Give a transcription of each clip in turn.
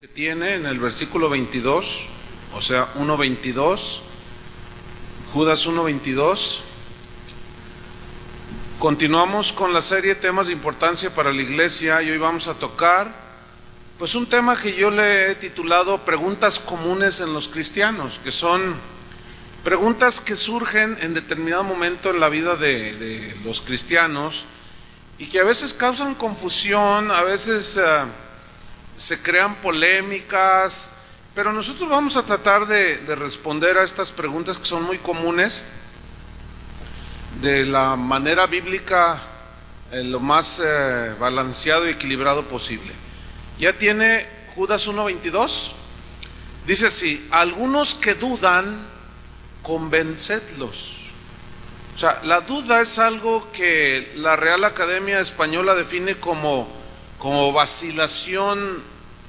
que tiene en el versículo 22, o sea, 1:22, Judas 1:22. Continuamos con la serie temas de importancia para la iglesia y hoy vamos a tocar pues un tema que yo le he titulado preguntas comunes en los cristianos, que son preguntas que surgen en determinado momento en la vida de los cristianos y que a veces causan confusión, a veces se crean polémicas, pero nosotros vamos a tratar de responder a estas preguntas que son muy comunes de la manera bíblica, lo más balanceado y equilibrado posible. Ya tiene Judas 1:22, dice así: algunos que dudan, convencedlos. O sea, la duda es algo que la Real Academia Española define como vacilación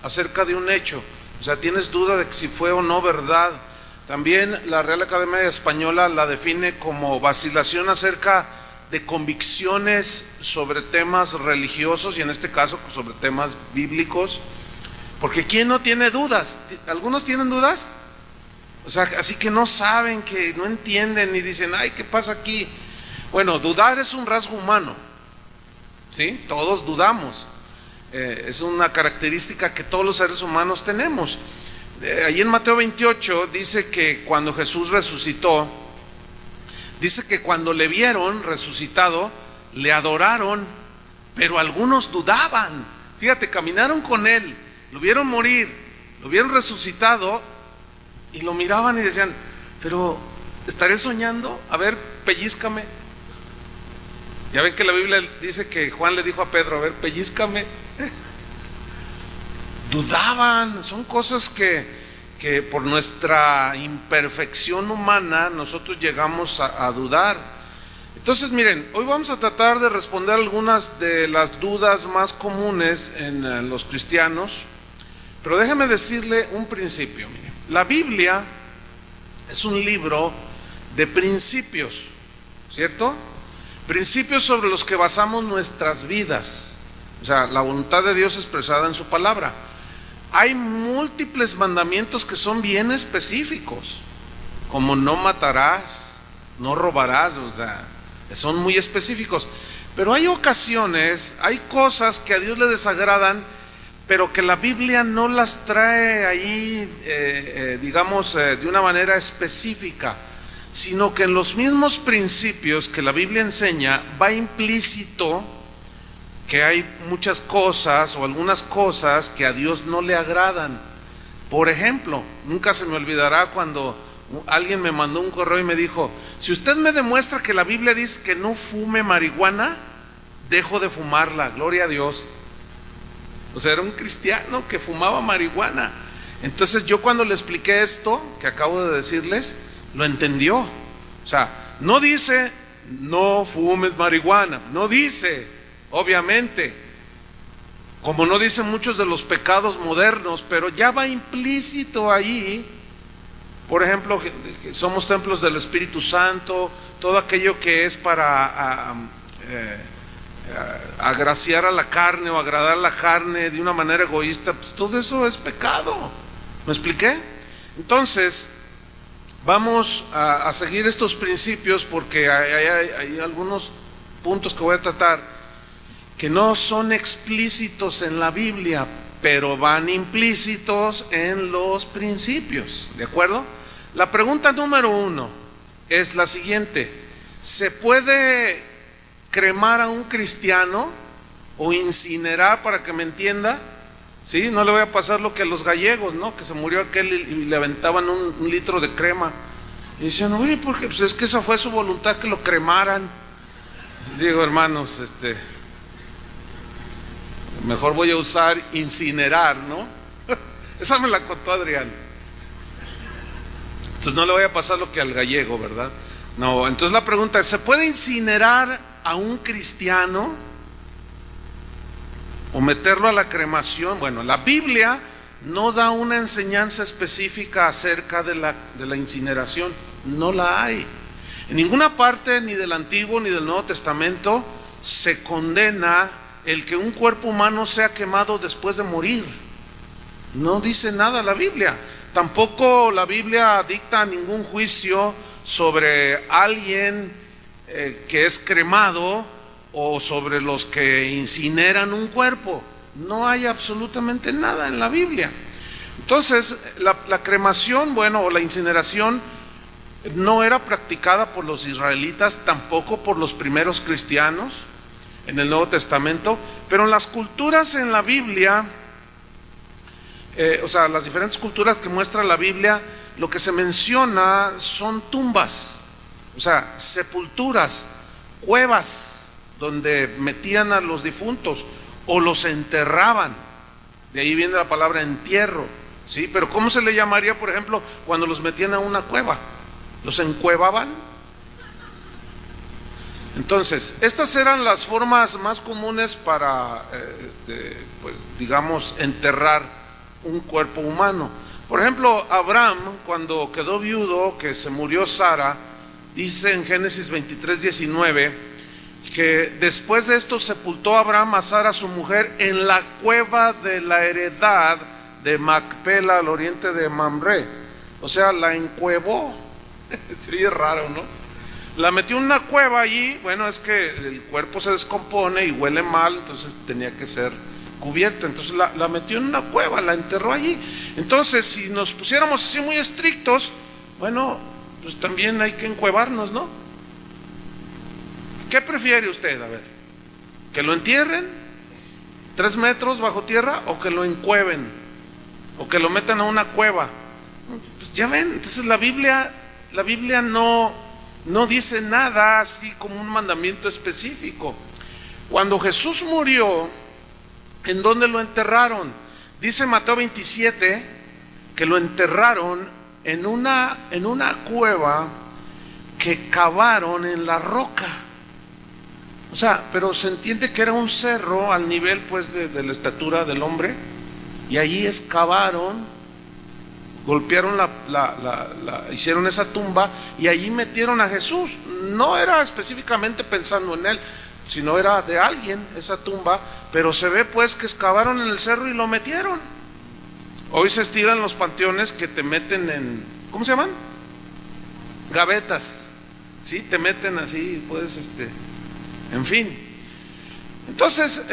acerca de un hecho. O sea, tienes duda de que si fue o no verdad. También la Real Academia Española la define como vacilación acerca de convicciones sobre temas religiosos y en este caso sobre temas bíblicos. Porque ¿quién no tiene dudas? ¿Algunos tienen dudas? O sea, así que no saben, que no entienden y dicen, ay, ¿qué pasa aquí? Bueno, dudar es un rasgo humano, ¿sí? Todos dudamos. Es una característica que todos los seres humanos tenemos. Allí en Mateo 28 dice que cuando Jesús resucitó, dice que cuando le vieron resucitado, le adoraron, pero algunos dudaban. Fíjate, caminaron con él, lo vieron morir, lo vieron resucitado y lo miraban y decían, pero ¿estaré soñando? A ver, pellízcame. Ya ven que la Biblia dice que Juan le dijo a Pedro, a ver, pellízcame. Dudaban. Son cosas que por nuestra imperfección humana nosotros llegamos a dudar. Entonces miren, hoy vamos a tratar de responder algunas de las dudas más comunes en los cristianos, pero déjeme decirle un principio. Miren, la Biblia es un libro de principios, ¿cierto? Principios sobre los que basamos nuestras vidas, o sea, la voluntad de Dios expresada en su palabra. Hay múltiples mandamientos que son bien específicos, como no matarás, no robarás, o sea, son muy específicos. Pero hay ocasiones, hay cosas que a Dios le desagradan, pero que la Biblia no las trae ahí, de una manera específica, sino que en los mismos principios que la Biblia enseña va implícito que hay muchas cosas o algunas cosas que a Dios no le agradan. Por ejemplo, nunca se me olvidará cuando alguien me mandó un correo y me dijo, si usted me demuestra que la Biblia dice que no fume marihuana, dejo de fumarla, gloria a Dios. O sea, era un cristiano que fumaba marihuana. Entonces yo cuando le expliqué esto que acabo de decirles, lo entendió. O sea, no dice no fumes marihuana, no dice, obviamente, como no dicen muchos de los pecados modernos, pero ya va implícito ahí. Por ejemplo, que somos templos del Espíritu Santo, todo aquello que es para agraciar a la carne o agradar a la carne de una manera egoísta, pues todo eso es pecado. ¿Me expliqué? Entonces vamos a seguir estos principios porque hay algunos puntos que voy a tratar que no son explícitos en la Biblia, pero van implícitos en los principios, ¿de acuerdo? La pregunta número 1 es la siguiente: ¿se puede cremar a un cristiano o incinerar, para que me entienda? ¿Sí? No le voy a pasar lo que a los gallegos, ¿no? Que se murió aquel y le aventaban un litro de crema. Y decían, oye, porque pues es que esa fue su voluntad, que lo cremaran. Digo, hermanos, mejor voy a usar incinerar, ¿no? Esa me la contó Adrián. Entonces no le voy a pasar lo que al gallego, ¿verdad? No, entonces la pregunta es, ¿se puede incinerar a un cristiano o meterlo a la cremación? Bueno, la Biblia no da una enseñanza específica acerca de la incineración, no la hay. En ninguna parte, ni del Antiguo ni del Nuevo Testamento, se condena el que un cuerpo humano sea quemado después de morir. No dice nada la Biblia. Tampoco la Biblia dicta ningún juicio sobre alguien que es cremado o sobre los que incineran un cuerpo. No hay absolutamente nada en la Biblia. Entonces, la cremación, bueno, o la incineración no era practicada por los israelitas, tampoco por los primeros cristianos en el Nuevo Testamento, pero en las culturas en la Biblia, o sea, las diferentes culturas que muestra la Biblia, lo que se menciona son tumbas, o sea, sepulturas, cuevas, donde metían a los difuntos o los enterraban. De ahí viene la palabra entierro, ¿sí? Pero ¿cómo se le llamaría, por ejemplo, cuando los metían a una cueva? ¿Los encuevaban? Entonces, estas eran las formas más comunes para, pues digamos, enterrar un cuerpo humano. Por ejemplo, Abraham, cuando quedó viudo, que se murió Sara, dice en Génesis 23:19, que después de esto sepultó Abraham a Sara su mujer en la cueva de la heredad de Macpela al oriente de Mamre. O sea, la encuevó. Se oye raro, ¿no? La metió en una cueva allí. Bueno, es que el cuerpo se descompone y huele mal, entonces tenía que ser cubierta. Entonces la metió en una cueva, la enterró allí. Entonces, si nos pusiéramos así muy estrictos, bueno, pues también hay que encuevarnos, ¿no? ¿Qué prefiere usted? A ver, ¿que lo entierren 3 metros bajo tierra o que lo encueven o que lo metan a una cueva? Pues ya ven, entonces la Biblia no dice nada así como un mandamiento específico. Cuando Jesús murió, ¿en dónde lo enterraron? Dice Mateo 27 que lo enterraron en una cueva que cavaron en la roca. O sea, pero se entiende que era un cerro al nivel pues de la estatura del hombre, y allí excavaron, golpearon hicieron esa tumba y allí metieron a Jesús. No era específicamente pensando en él, sino era de alguien esa tumba, pero se ve pues que excavaron en el cerro y lo metieron. Hoy se estiran los panteones que te meten en, ¿cómo se llaman? Gavetas, ¿sí? Te meten así, puedes en fin. Entonces,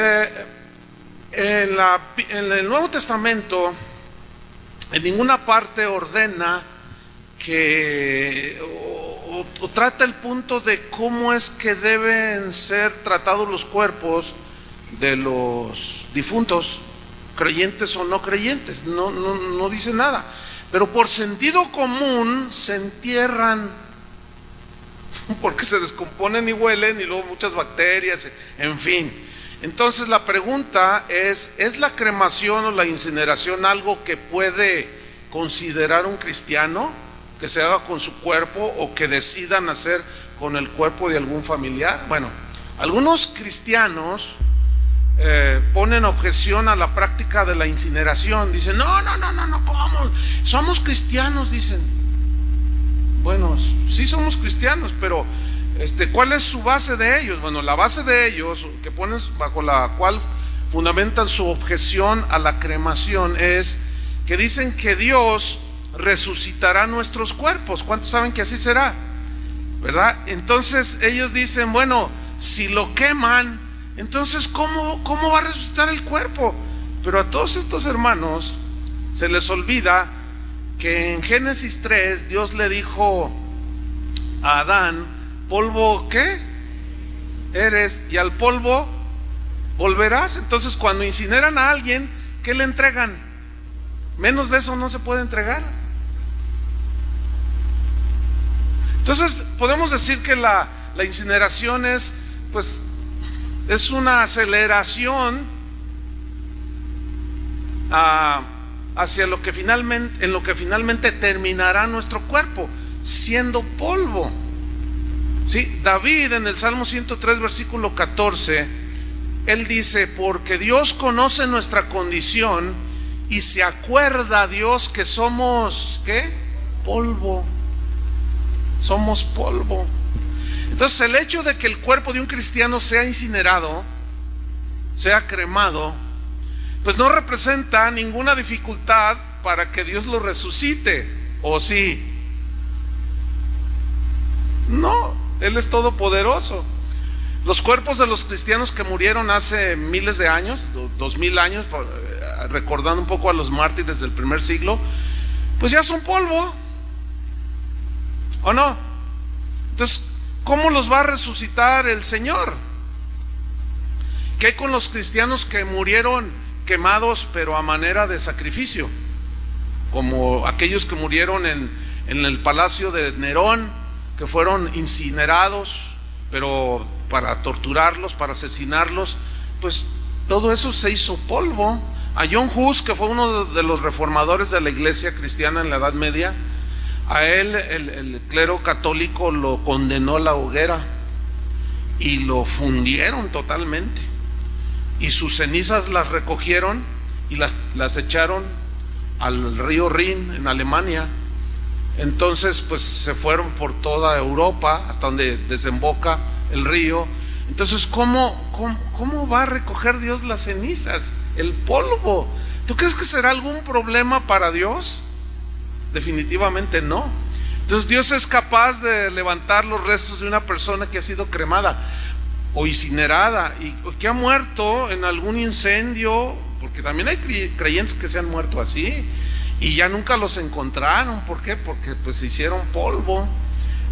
en el Nuevo Testamento, en ninguna parte ordena que o trata el punto de cómo es que deben ser tratados los cuerpos de los difuntos, creyentes o no creyentes. No dice nada, pero por sentido común se entierran, porque se descomponen y huelen, y luego muchas bacterias, en fin. Entonces la pregunta ¿es la cremación o la incineración algo que puede considerar un cristiano, que se haga con su cuerpo o que decidan hacer con el cuerpo de algún familiar? Bueno, algunos cristianos ponen objeción a la práctica de la incineración. Dicen, no, ¿cómo? Somos cristianos, dicen. Bueno, sí somos cristianos, pero ¿cuál es su base de ellos? Bueno, la base de ellos, que ponen bajo la cual fundamentan su objeción a la cremación, es que dicen que Dios resucitará nuestros cuerpos. ¿Cuántos saben que así será? ¿Verdad? Entonces ellos dicen, bueno, si lo queman, entonces ¿cómo va a resucitar el cuerpo? Pero a todos estos hermanos se les olvida que en Génesis 3 Dios le dijo a Adán, polvo ¿qué? Eres, y al polvo volverás. Entonces cuando incineran a alguien, ¿qué le entregan? Menos de eso no se puede entregar. Entonces podemos decir que la incineración es una aceleración hacia en lo que finalmente terminará nuestro cuerpo, siendo polvo. ¿Sí? David en el Salmo 103 versículo 14, él dice, porque Dios conoce nuestra condición y se acuerda Dios que somos ¿qué? Polvo. Somos polvo. Entonces el hecho de que el cuerpo de un cristiano sea incinerado, sea cremado, pues no representa ninguna dificultad para que Dios lo resucite, ¿o sí? No, Él es todopoderoso. Los cuerpos de los cristianos que murieron hace miles de años, 2000 años, recordando un poco a los mártires del primer siglo, pues ya son polvo, ¿o no? Entonces, ¿cómo los va a resucitar el Señor? ¿Qué hay con los cristianos que murieron quemados pero a manera de sacrificio? Como aquellos que murieron en el palacio de Nerón, que fueron incinerados, pero para torturarlos, para asesinarlos, pues todo eso se hizo polvo. A John Hus, que fue uno de los reformadores de la iglesia cristiana en la Edad Media, a él el clero católico lo condenó a la hoguera y lo fundieron totalmente, y sus cenizas las recogieron y las echaron al río Rin en Alemania. Entonces pues se fueron por toda Europa hasta donde desemboca el río. Entonces ¿cómo va a recoger Dios las cenizas, el polvo? ¿Tú crees que será algún problema para Dios? Definitivamente no. Entonces Dios es capaz de levantar los restos de una persona que ha sido cremada o incinerada y que ha muerto en algún incendio, porque también hay creyentes que se han muerto así y ya nunca los encontraron. ¿Por qué? Porque pues se hicieron polvo.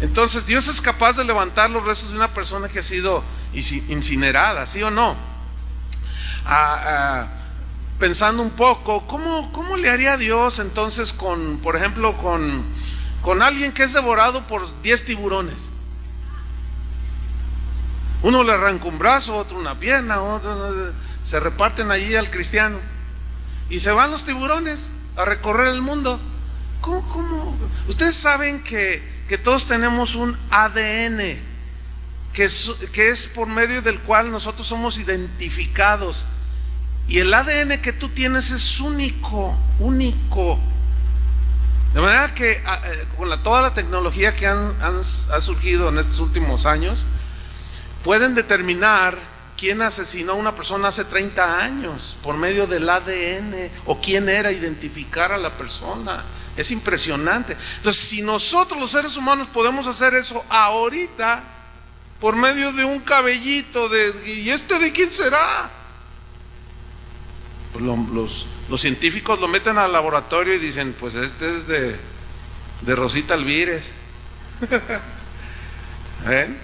Entonces Dios es capaz de levantar los restos de una persona que ha sido incinerada, ¿sí o no? Pensando un poco, ¿cómo le haría Dios entonces por ejemplo, con alguien que es devorado por 10 tiburones? Uno le arranca un brazo, otro una pierna, otro, se reparten allí al cristiano y se van los tiburones a recorrer el mundo. ¿Cómo? Ustedes saben que todos tenemos un ADN que es por medio del cual nosotros somos identificados, y el ADN que tú tienes es único. De manera que con toda la tecnología que ha surgido en estos últimos años, pueden determinar quién asesinó a una persona hace 30 años por medio del ADN, o quién era, identificar a la persona. Es impresionante. Entonces, si nosotros los seres humanos podemos hacer eso ahorita por medio de un cabellito ¿y este de quién será? Pues los científicos lo meten al laboratorio y dicen, pues este es de Rosita Alvírez. ¿Ven?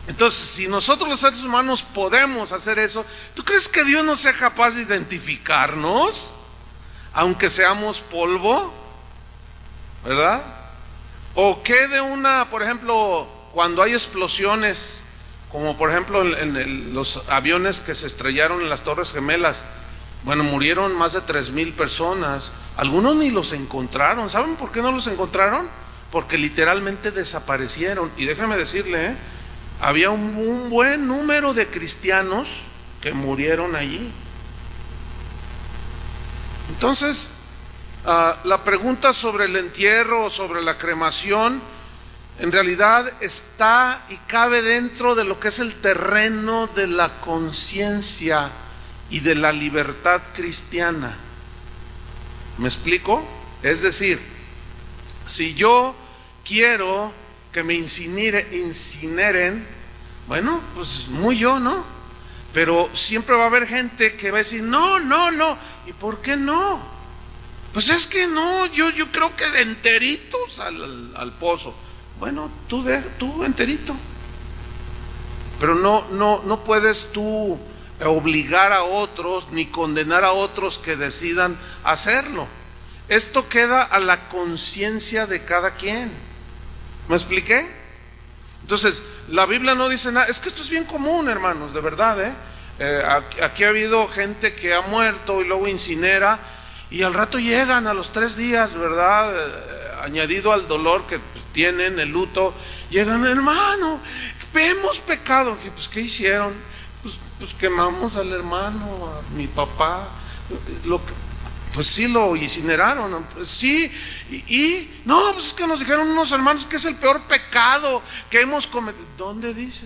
Entonces, si nosotros los seres humanos podemos hacer eso, ¿tú crees que Dios no sea capaz de identificarnos, aunque seamos polvo? ¿Verdad? O que por ejemplo, cuando hay explosiones, como por ejemplo en los aviones que se estrellaron en las Torres Gemelas, bueno, murieron más de 3,000 personas. Algunos ni los encontraron. ¿Saben por qué no los encontraron? Porque literalmente desaparecieron. Y déjame decirle, había un buen número de cristianos que murieron allí. Entonces, la pregunta sobre el entierro o sobre la cremación, en realidad está y cabe dentro de lo que es el terreno de la conciencia y de la libertad cristiana. ¿Me explico? Es decir, si yo quiero que me incineren, bueno, pues muy yo, ¿no? Pero siempre va a haber gente que va a decir, no. ¿Y por qué no? Pues es que no, yo creo que de enteritos al pozo. Bueno, tú enterito. Pero no puedes tú obligar a otros ni condenar a otros que decidan hacerlo. Esto queda a la conciencia de cada quien. ¿Me expliqué? Entonces, la Biblia no dice nada. Es que esto es bien común, hermanos, de verdad, aquí ha habido gente que ha muerto y luego incinera, y al rato llegan a los 3 días, ¿verdad? Añadido al dolor que tienen, el luto, llegan, hermano, hemos pecado. Pues, ¿qué hicieron? Pues quemamos al hermano, a mi papá, pues sí, lo incineraron. Pues sí, no, pues es que nos dijeron unos hermanos que es el peor pecado que hemos cometido. ¿Dónde dice?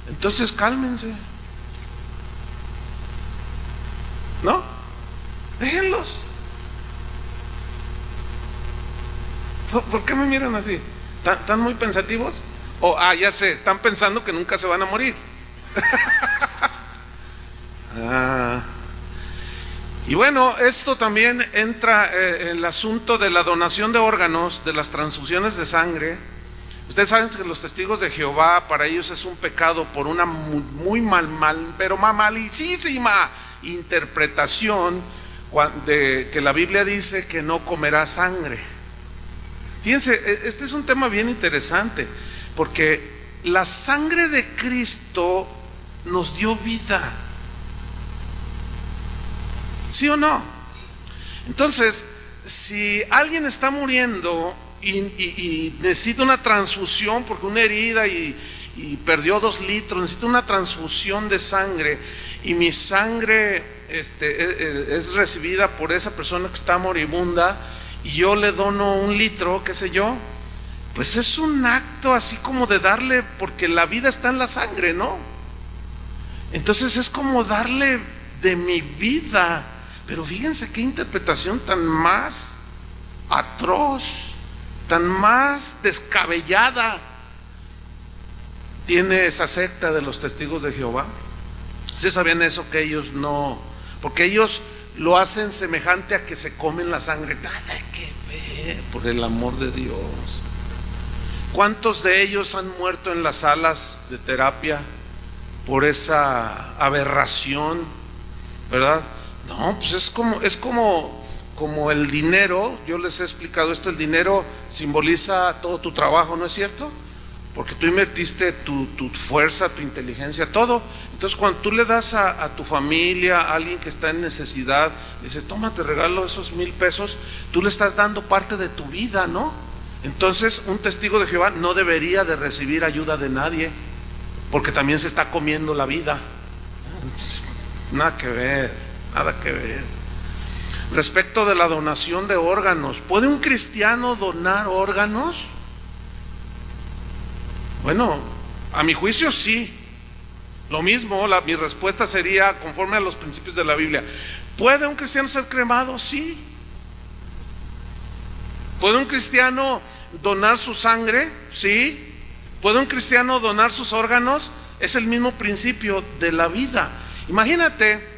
Entonces cálmense. ¿no? Déjenlos. ¿Por qué me miran así? ¿Están muy pensativos? O, ya sé, están pensando que nunca se van a morir. Y bueno, esto también entra en el asunto de la donación de órganos, de las transfusiones de sangre. Ustedes saben que los testigos de Jehová, para ellos es un pecado por una muy malicísima interpretación de que la Biblia dice que no comerá sangre. Fíjense, este es un tema bien interesante, porque la sangre de Cristo nos dio vida. ¿Sí o no? Entonces, si alguien está muriendo y necesita una transfusión porque una herida y perdió 2 litros, necesita una transfusión de sangre, y mi sangre es recibida por esa persona que está moribunda, y yo le dono 1 litro, qué sé yo, pues es un acto así como de darle, porque la vida está en la sangre, ¿no? Entonces es como darle de mi vida. Pero fíjense qué interpretación tan más atroz, tan más descabellada tiene esa secta de los testigos de Jehová. ¿Sí sabían eso? Que ellos no, porque ellos lo hacen semejante a que se comen la sangre. Nada que ver, por el amor de Dios. ¿Cuántos de ellos han muerto en las salas de terapia por esa aberración, verdad? No, pues es como el dinero. Yo les he explicado esto. El dinero simboliza todo tu trabajo, ¿no es cierto? Porque tú invertiste tu fuerza, tu inteligencia, todo. Entonces cuando tú le das a tu familia, a alguien que está en necesidad, dices, toma, te regalo esos 1,000 pesos, tú le estás dando parte de tu vida, ¿no? Entonces un testigo de Jehová no debería de recibir ayuda de nadie, porque también se está comiendo la vida. Entonces, nada que ver. Nada que ver. Respecto de la donación de órganos, ¿puede un cristiano donar órganos? Bueno, a mi juicio sí. Lo mismo, mi respuesta sería conforme a los principios de la Biblia. ¿Puede un cristiano ser cremado? Sí. ¿Puede un cristiano donar su sangre? Sí. ¿Puede un cristiano donar sus órganos? Es el mismo principio de la vida. Imagínate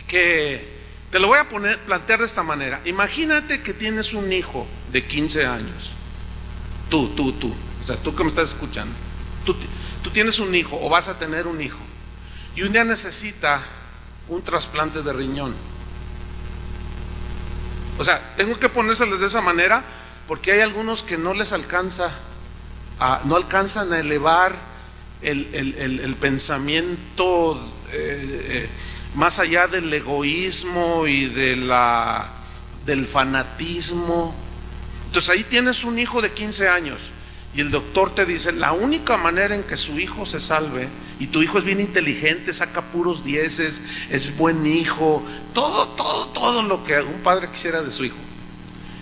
que, te lo voy a plantear de esta manera. Imagínate que tienes un hijo de 15 años. Tú, o sea, tú que me estás escuchando, tú tienes un hijo o vas a tener un hijo, y un día necesita un trasplante de riñón. O sea, tengo que ponérseles de esa manera porque hay algunos que no les alcanza, no alcanzan a elevar el pensamiento más allá del egoísmo y del fanatismo. Entonces ahí tienes un hijo de 15 años y el doctor te dice, la única manera en que su hijo se salve, y tu hijo es bien inteligente, saca puros 10, es buen hijo, todo lo que un padre quisiera de su hijo.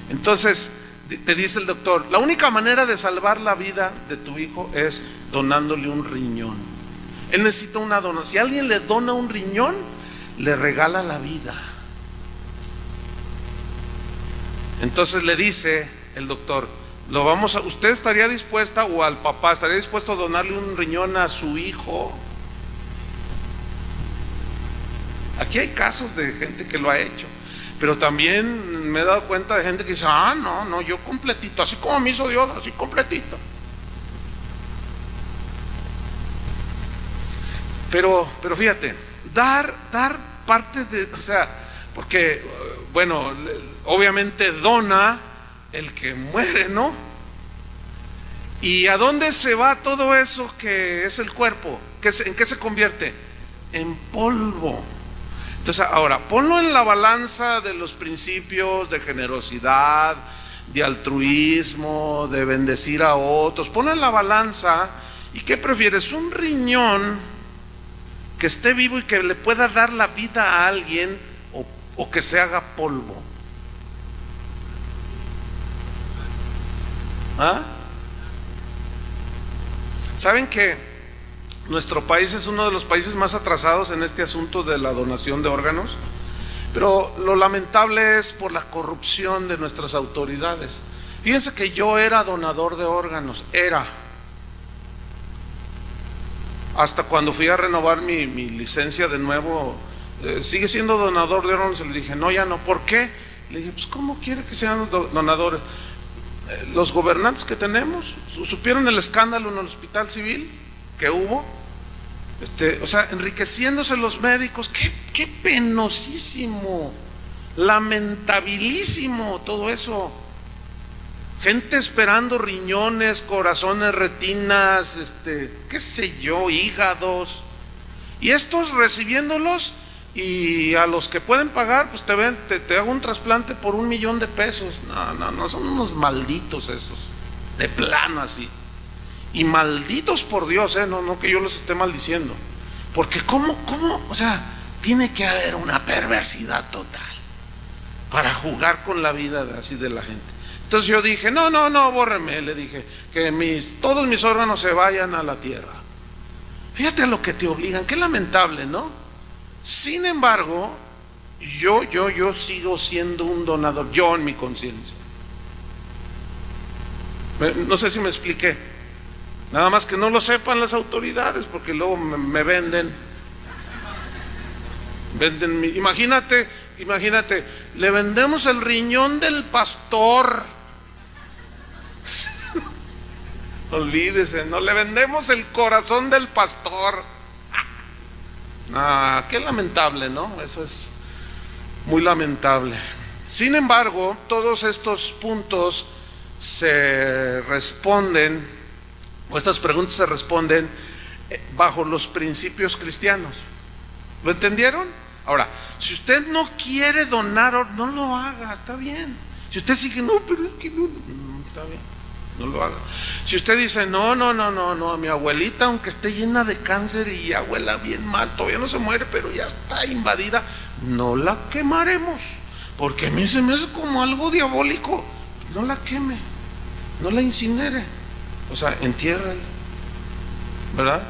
Entonces te dice el doctor, la única manera de salvar la vida de tu hijo es donándole un riñón. Él necesita una donación. Si alguien le dona un riñón, le regala la vida. Entonces le dice el doctor, ¿usted estaría dispuesta, o al papá estaría dispuesto a donarle un riñón a su hijo? Aquí hay casos de gente que lo ha hecho, pero también me he dado cuenta de gente que dice, no, yo completito, así como me hizo Dios, así completito. Pero fíjate, dar parte de, o sea, porque, bueno, obviamente dona el que muere, ¿no? ¿Y a dónde se va todo eso que es el cuerpo? ¿En qué se convierte? En polvo. Entonces ahora, ponlo en la balanza de los principios de generosidad, de altruismo, de bendecir a otros. Ponlo en la balanza. ¿Y qué prefieres? ¿Un riñón que esté vivo y que le pueda dar la vida a alguien, o que se haga polvo? ¿Saben que nuestro país es uno de los países más atrasados en este asunto de la donación de órganos? Pero lo lamentable es por la corrupción de nuestras autoridades. Fíjense que yo era donador de órganos, hasta cuando fui a renovar mi licencia de nuevo, sigue siendo donador de órganos. Le dije, no, ya no. ¿Por qué? Le dije, pues ¿cómo quiere que sean donadores? Los gobernantes que tenemos, ¿supieron el escándalo en el hospital civil que hubo? O sea, enriqueciéndose los médicos. Qué penosísimo, lamentabilísimo todo eso. Gente esperando riñones, corazones, retinas, qué sé yo, hígados, y estos recibiéndolos, y a los que pueden pagar, pues te hago un trasplante por $1,000,000. No, son unos malditos esos, de plano así. Y malditos por Dios, no que yo los esté maldiciendo, porque ¿cómo? O sea, tiene que haber una perversidad total para jugar con la vida así de la gente. Entonces yo dije, no, bórreme, le dije, que todos mis órganos se vayan a la tierra. Fíjate a lo que te obligan, qué lamentable, ¿no? Sin embargo, yo sigo siendo un donador, yo en mi conciencia. No sé si me expliqué. Nada más que no lo sepan las autoridades, porque luego me venden. Imagínate, le vendemos el riñón del pastor. Olvídese, no le vendemos el corazón del pastor. Qué lamentable, ¿no? Eso es muy lamentable. Sin embargo, todos estos puntos se responden, o estas preguntas se responden bajo los principios cristianos. ¿Lo entendieron? Ahora, si usted no quiere donar, no lo haga, está bien. Si usted sigue, no, pero es que no, está bien, no lo haga. Si usted dice, no, mi abuelita, aunque esté llena de cáncer y abuela bien mal, todavía no se muere, pero ya está invadida, no la quemaremos, porque a mí se me hace como algo diabólico. No la queme, no la incinere, o sea, entierra, ¿verdad?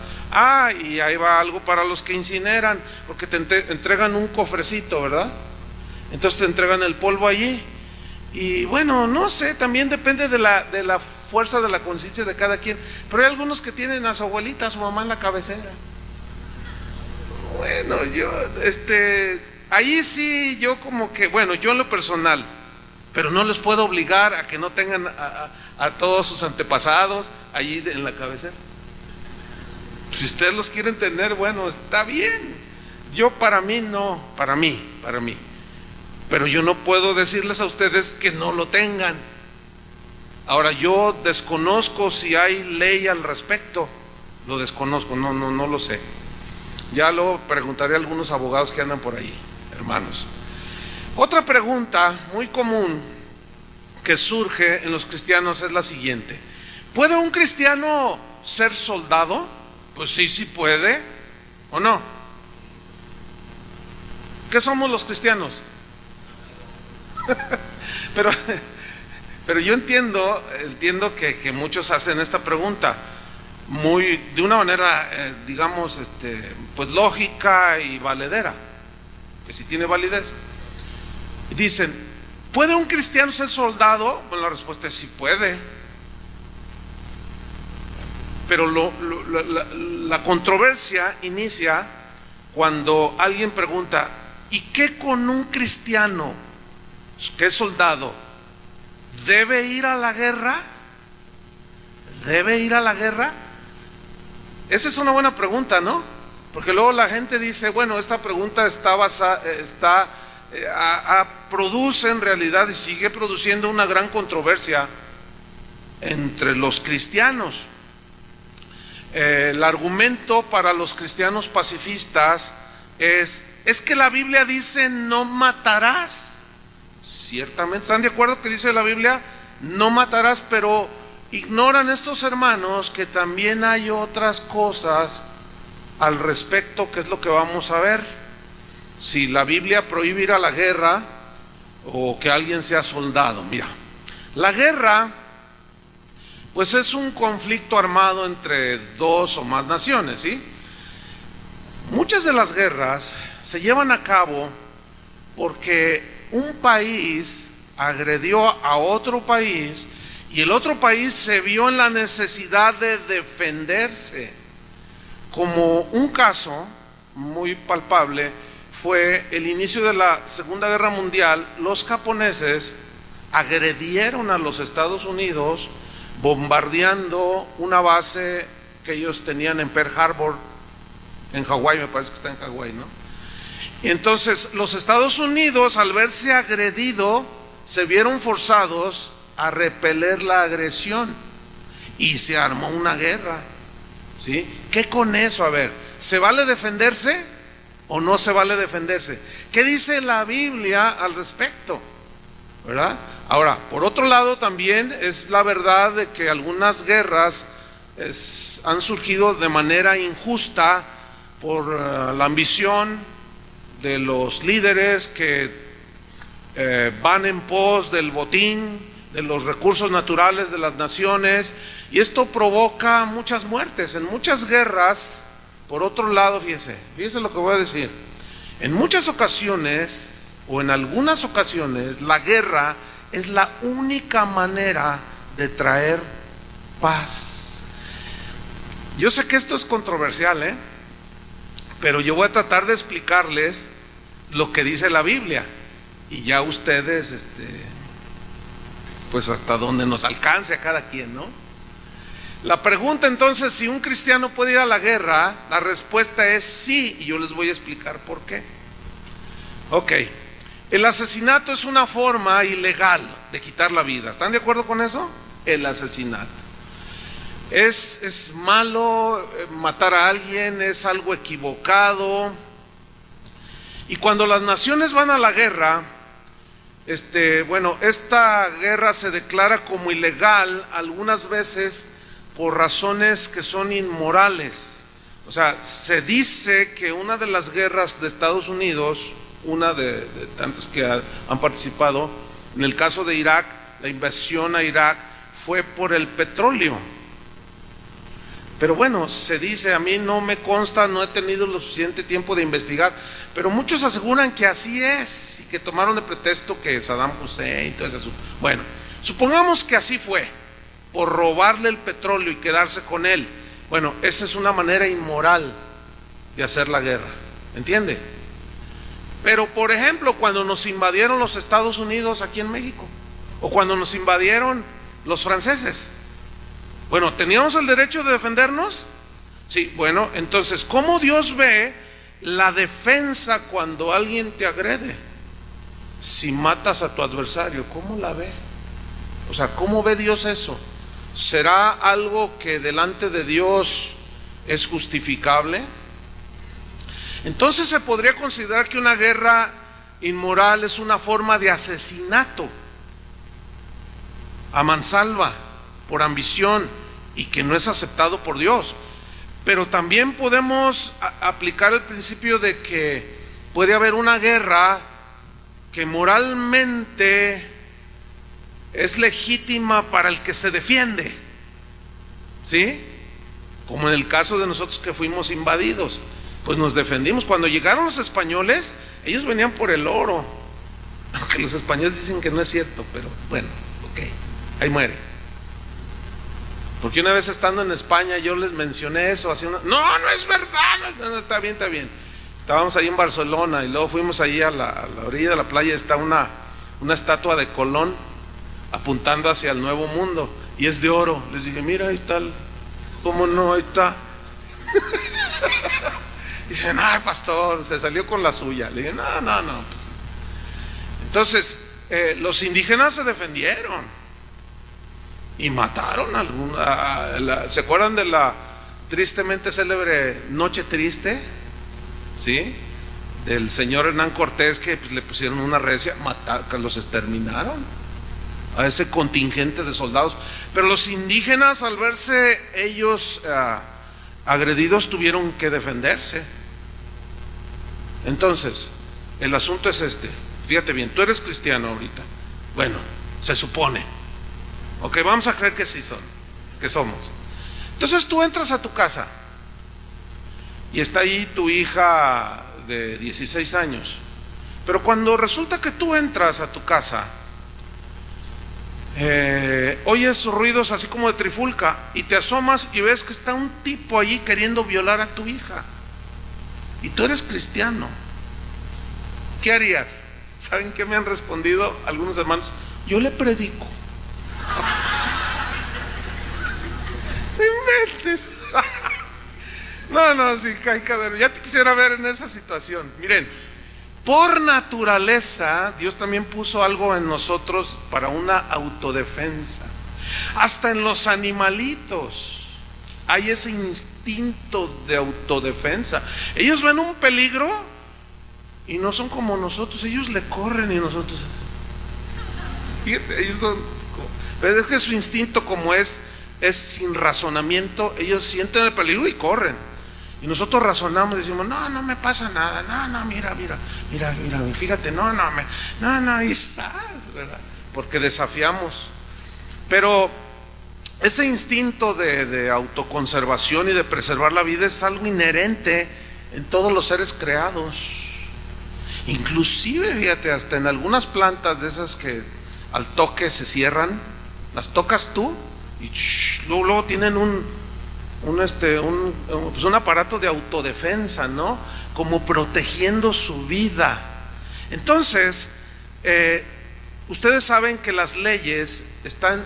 Y ahí va algo para los que incineran, porque te entregan un cofrecito, ¿verdad? Entonces te entregan el polvo allí. Y bueno, no sé, también depende de la fuerza de la conciencia de cada quien. Pero hay algunos que tienen a su abuelita, a su mamá en la cabecera. Bueno, yo, ahí sí, yo como que, bueno, yo en lo personal, pero no les puedo obligar a que no tengan a todos sus antepasados allí en la cabecera. Si ustedes los quieren tener, bueno, está bien. Yo para mí no, para mí. Pero yo no puedo decirles a ustedes que no lo tengan. Ahora, yo desconozco si hay ley al respecto. Lo desconozco, no lo sé. Ya lo preguntaré a algunos abogados que andan por ahí, hermanos. Otra pregunta muy común que surge en los cristianos es la siguiente: ¿puede un cristiano ser soldado? Pues sí puede, ¿o no? ¿Qué somos los cristianos? pero yo entiendo que muchos hacen esta pregunta de una manera, digamos, pues lógica y valedera, que si tiene validez. Dicen, ¿puede un cristiano ser soldado? Bueno, la respuesta es sí puede. Pero la controversia inicia cuando alguien pregunta, ¿y qué con un cristiano que es soldado? ¿Debe ir a la guerra? ¿Debe ir a la guerra? Esa es una buena pregunta, ¿no? Porque luego la gente dice, bueno, esta pregunta produce en realidad y sigue produciendo una gran controversia entre los cristianos. El argumento para los cristianos pacifistas es que la Biblia dice no matarás. Ciertamente, ¿están de acuerdo que dice la Biblia no matarás? Pero ignoran estos hermanos que también hay otras cosas al respecto, que es lo que vamos a ver. Si la Biblia prohíbe ir a la guerra o que alguien sea soldado. Mira, la guerra pues es un conflicto armado entre dos o más naciones, ¿sí? Muchas de las guerras se llevan a cabo porque un país agredió a otro país y el otro país se vio en la necesidad de defenderse. Como un caso muy palpable fue el inicio de la Segunda Guerra Mundial. Los japoneses agredieron a los Estados Unidos bombardeando una base que ellos tenían en Pearl Harbor, en Hawái, me parece que está en Hawái, ¿no? Y entonces los Estados Unidos, al verse agredido, se vieron forzados a repeler la agresión y se armó una guerra, ¿sí? ¿Qué con eso? A ver, ¿se vale defenderse o no se vale defenderse? ¿Qué dice la Biblia al respecto? ¿Verdad? Ahora, por otro lado también es la verdad de que algunas guerras han surgido de manera injusta por la ambición de los líderes que van en pos del botín, de los recursos naturales de las naciones, y esto provoca muchas muertes. En muchas guerras, por otro lado, fíjese lo que voy a decir, en muchas ocasiones o en algunas ocasiones la guerra es la única manera de traer paz. Yo sé que esto es controversial, pero yo voy a tratar de explicarles lo que dice la Biblia y ya ustedes pues hasta donde nos alcance a cada quien, ¿no? La pregunta entonces, si un cristiano puede ir a la guerra, la respuesta es sí, y yo les voy a explicar por qué. Ok, el asesinato es una forma ilegal de quitar la vida. ¿Están de acuerdo con eso? El asesinato es malo, matar a alguien es algo equivocado. Y cuando las naciones van a la guerra, esta guerra se declara como ilegal algunas veces por razones que son inmorales. O sea, se dice que una de las guerras de Estados Unidos, una de tantas que han participado, en el caso de Irak, la invasión a Irak fue por el petróleo. Pero bueno, se dice, a mí no me consta, no he tenido lo suficiente tiempo de investigar, pero muchos aseguran que así es y que tomaron de pretexto que Saddam Hussein y todo eso. Bueno, supongamos que así fue, por robarle el petróleo y quedarse con él. Bueno, esa es una manera inmoral de hacer la guerra, ¿entiende? Pero por ejemplo, cuando nos invadieron los Estados Unidos aquí en México, o cuando nos invadieron los franceses, bueno, ¿teníamos el derecho de defendernos? Sí, bueno, entonces, ¿cómo Dios ve la defensa cuando alguien te agrede? Si matas a tu adversario, ¿cómo la ve? O sea, ¿cómo ve Dios eso? ¿Será algo que delante de Dios es justificable? Entonces se podría considerar que una guerra inmoral es una forma de asesinato a mansalva, por ambición, y que no es aceptado por Dios. Pero también podemos aplicar el principio de que puede haber una guerra que moralmente es legítima para el que se defiende, ¿sí? Como en el caso de nosotros que fuimos invadidos, pues nos defendimos. Cuando llegaron los españoles, ellos venían por el oro, aunque los españoles dicen que no es cierto, pero bueno, ok, ahí muere. Porque una vez estando en España yo les mencioné eso, no es verdad, no, está bien. Estábamos ahí en Barcelona y luego fuimos allí a la orilla de la playa, está una estatua de Colón apuntando hacia el Nuevo Mundo y es de oro. Les dije, mira, ahí está, ¿cómo no? Ahí está. Dicen, ay, pastor, se salió con la suya. Le dije, no, pues. Entonces, los indígenas se defendieron y mataron a alguna. ¿Se acuerdan de la tristemente célebre Noche Triste? ¿Sí? Del señor Hernán Cortés, que pues, le pusieron una recia, que los exterminaron a ese contingente de soldados. Pero los indígenas, al verse ellos agredidos, tuvieron que defenderse. Entonces, el asunto es fíjate bien, tú eres cristiano ahorita, bueno, se supone, ok, vamos a creer que sí que somos. Entonces tú entras a tu casa y está ahí tu hija de 16 años Pero cuando resulta que tú entras a tu casa, oyes ruidos así como de trifulca y te asomas y ves que está un tipo allí queriendo violar a tu hija y tú eres cristiano, ¿qué harías? ¿Saben qué me han respondido algunos hermanos? Yo le predico. ¡No inventes! No, sí, ya te quisiera ver en esa situación. Miren, por naturaleza, Dios también puso algo en nosotros para una autodefensa. Hasta en los animalitos hay ese instinto de autodefensa. Ellos ven un peligro y no son como nosotros. Ellos le corren y nosotros... Fíjate, ellos son... Pero es que su instinto, como es sin razonamiento, ellos sienten el peligro y corren. Y nosotros razonamos y decimos, no me pasa nada, mira, fíjate, no, ¿verdad? Porque desafiamos. Pero ese instinto de autoconservación y de preservar la vida es algo inherente en todos los seres creados. Inclusive, fíjate, hasta en algunas plantas de esas que al toque se cierran, las tocas tú y luego tienen pues un aparato de autodefensa, ¿no? Como protegiendo su vida. Entonces, ustedes saben que las leyes están,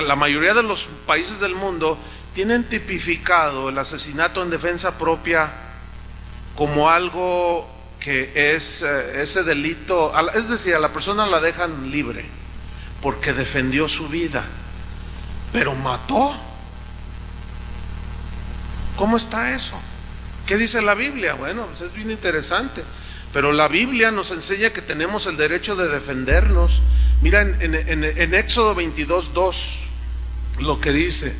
la mayoría de los países del mundo tienen tipificado el asesinato en defensa propia como algo que es ese delito, es decir, a la persona la dejan libre porque defendió su vida, pero mató. ¿Cómo está eso? ¿Qué dice la Biblia? Bueno, pues es bien interesante, pero la Biblia nos enseña que tenemos el derecho de defendernos. Mira en Éxodo 22:2 lo que dice: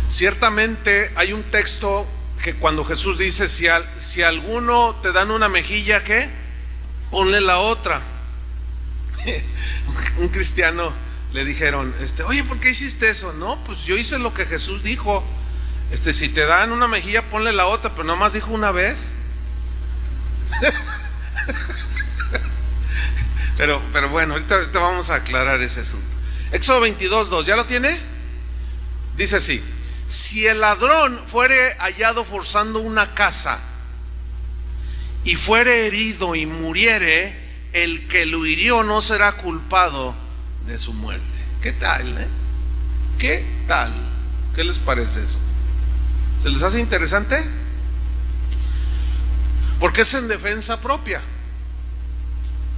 ciertamente hay un texto que cuando Jesús dice, si alguno te dan una mejilla, ¿qué? Ponle la otra. Un cristiano le dijeron, oye, ¿por qué hiciste eso? No, pues yo hice lo que Jesús dijo. Si te dan una mejilla, ponle la otra, pero nomás dijo una vez. pero bueno, ahorita vamos a aclarar ese asunto. Éxodo 22:2, ¿ya lo tiene? Dice así: si el ladrón fuere hallado forzando una casa y fuere herido y muriere, el que lo hirió no será culpado de su muerte. ¿Qué tal, ¿Qué tal? ¿Qué les parece eso? ¿Se les hace interesante? Porque es en defensa propia,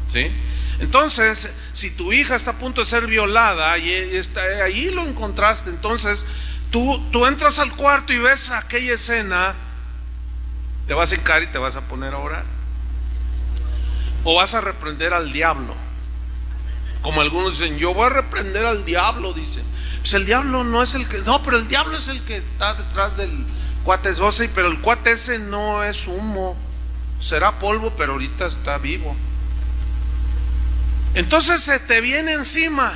¿sí? Entonces, si tu hija está a punto de ser violada y ahí lo encontraste, entonces tú entras al cuarto y ves aquella escena, te vas a hincar y te vas a poner a orar, o vas a reprender al diablo. Como algunos dicen, yo voy a reprender al diablo, dicen. Pues el diablo no es el que, no, pero el diablo es el que está detrás del cuate ese, pero el cuate ese no es humo, será polvo, pero ahorita está vivo. Entonces se te viene encima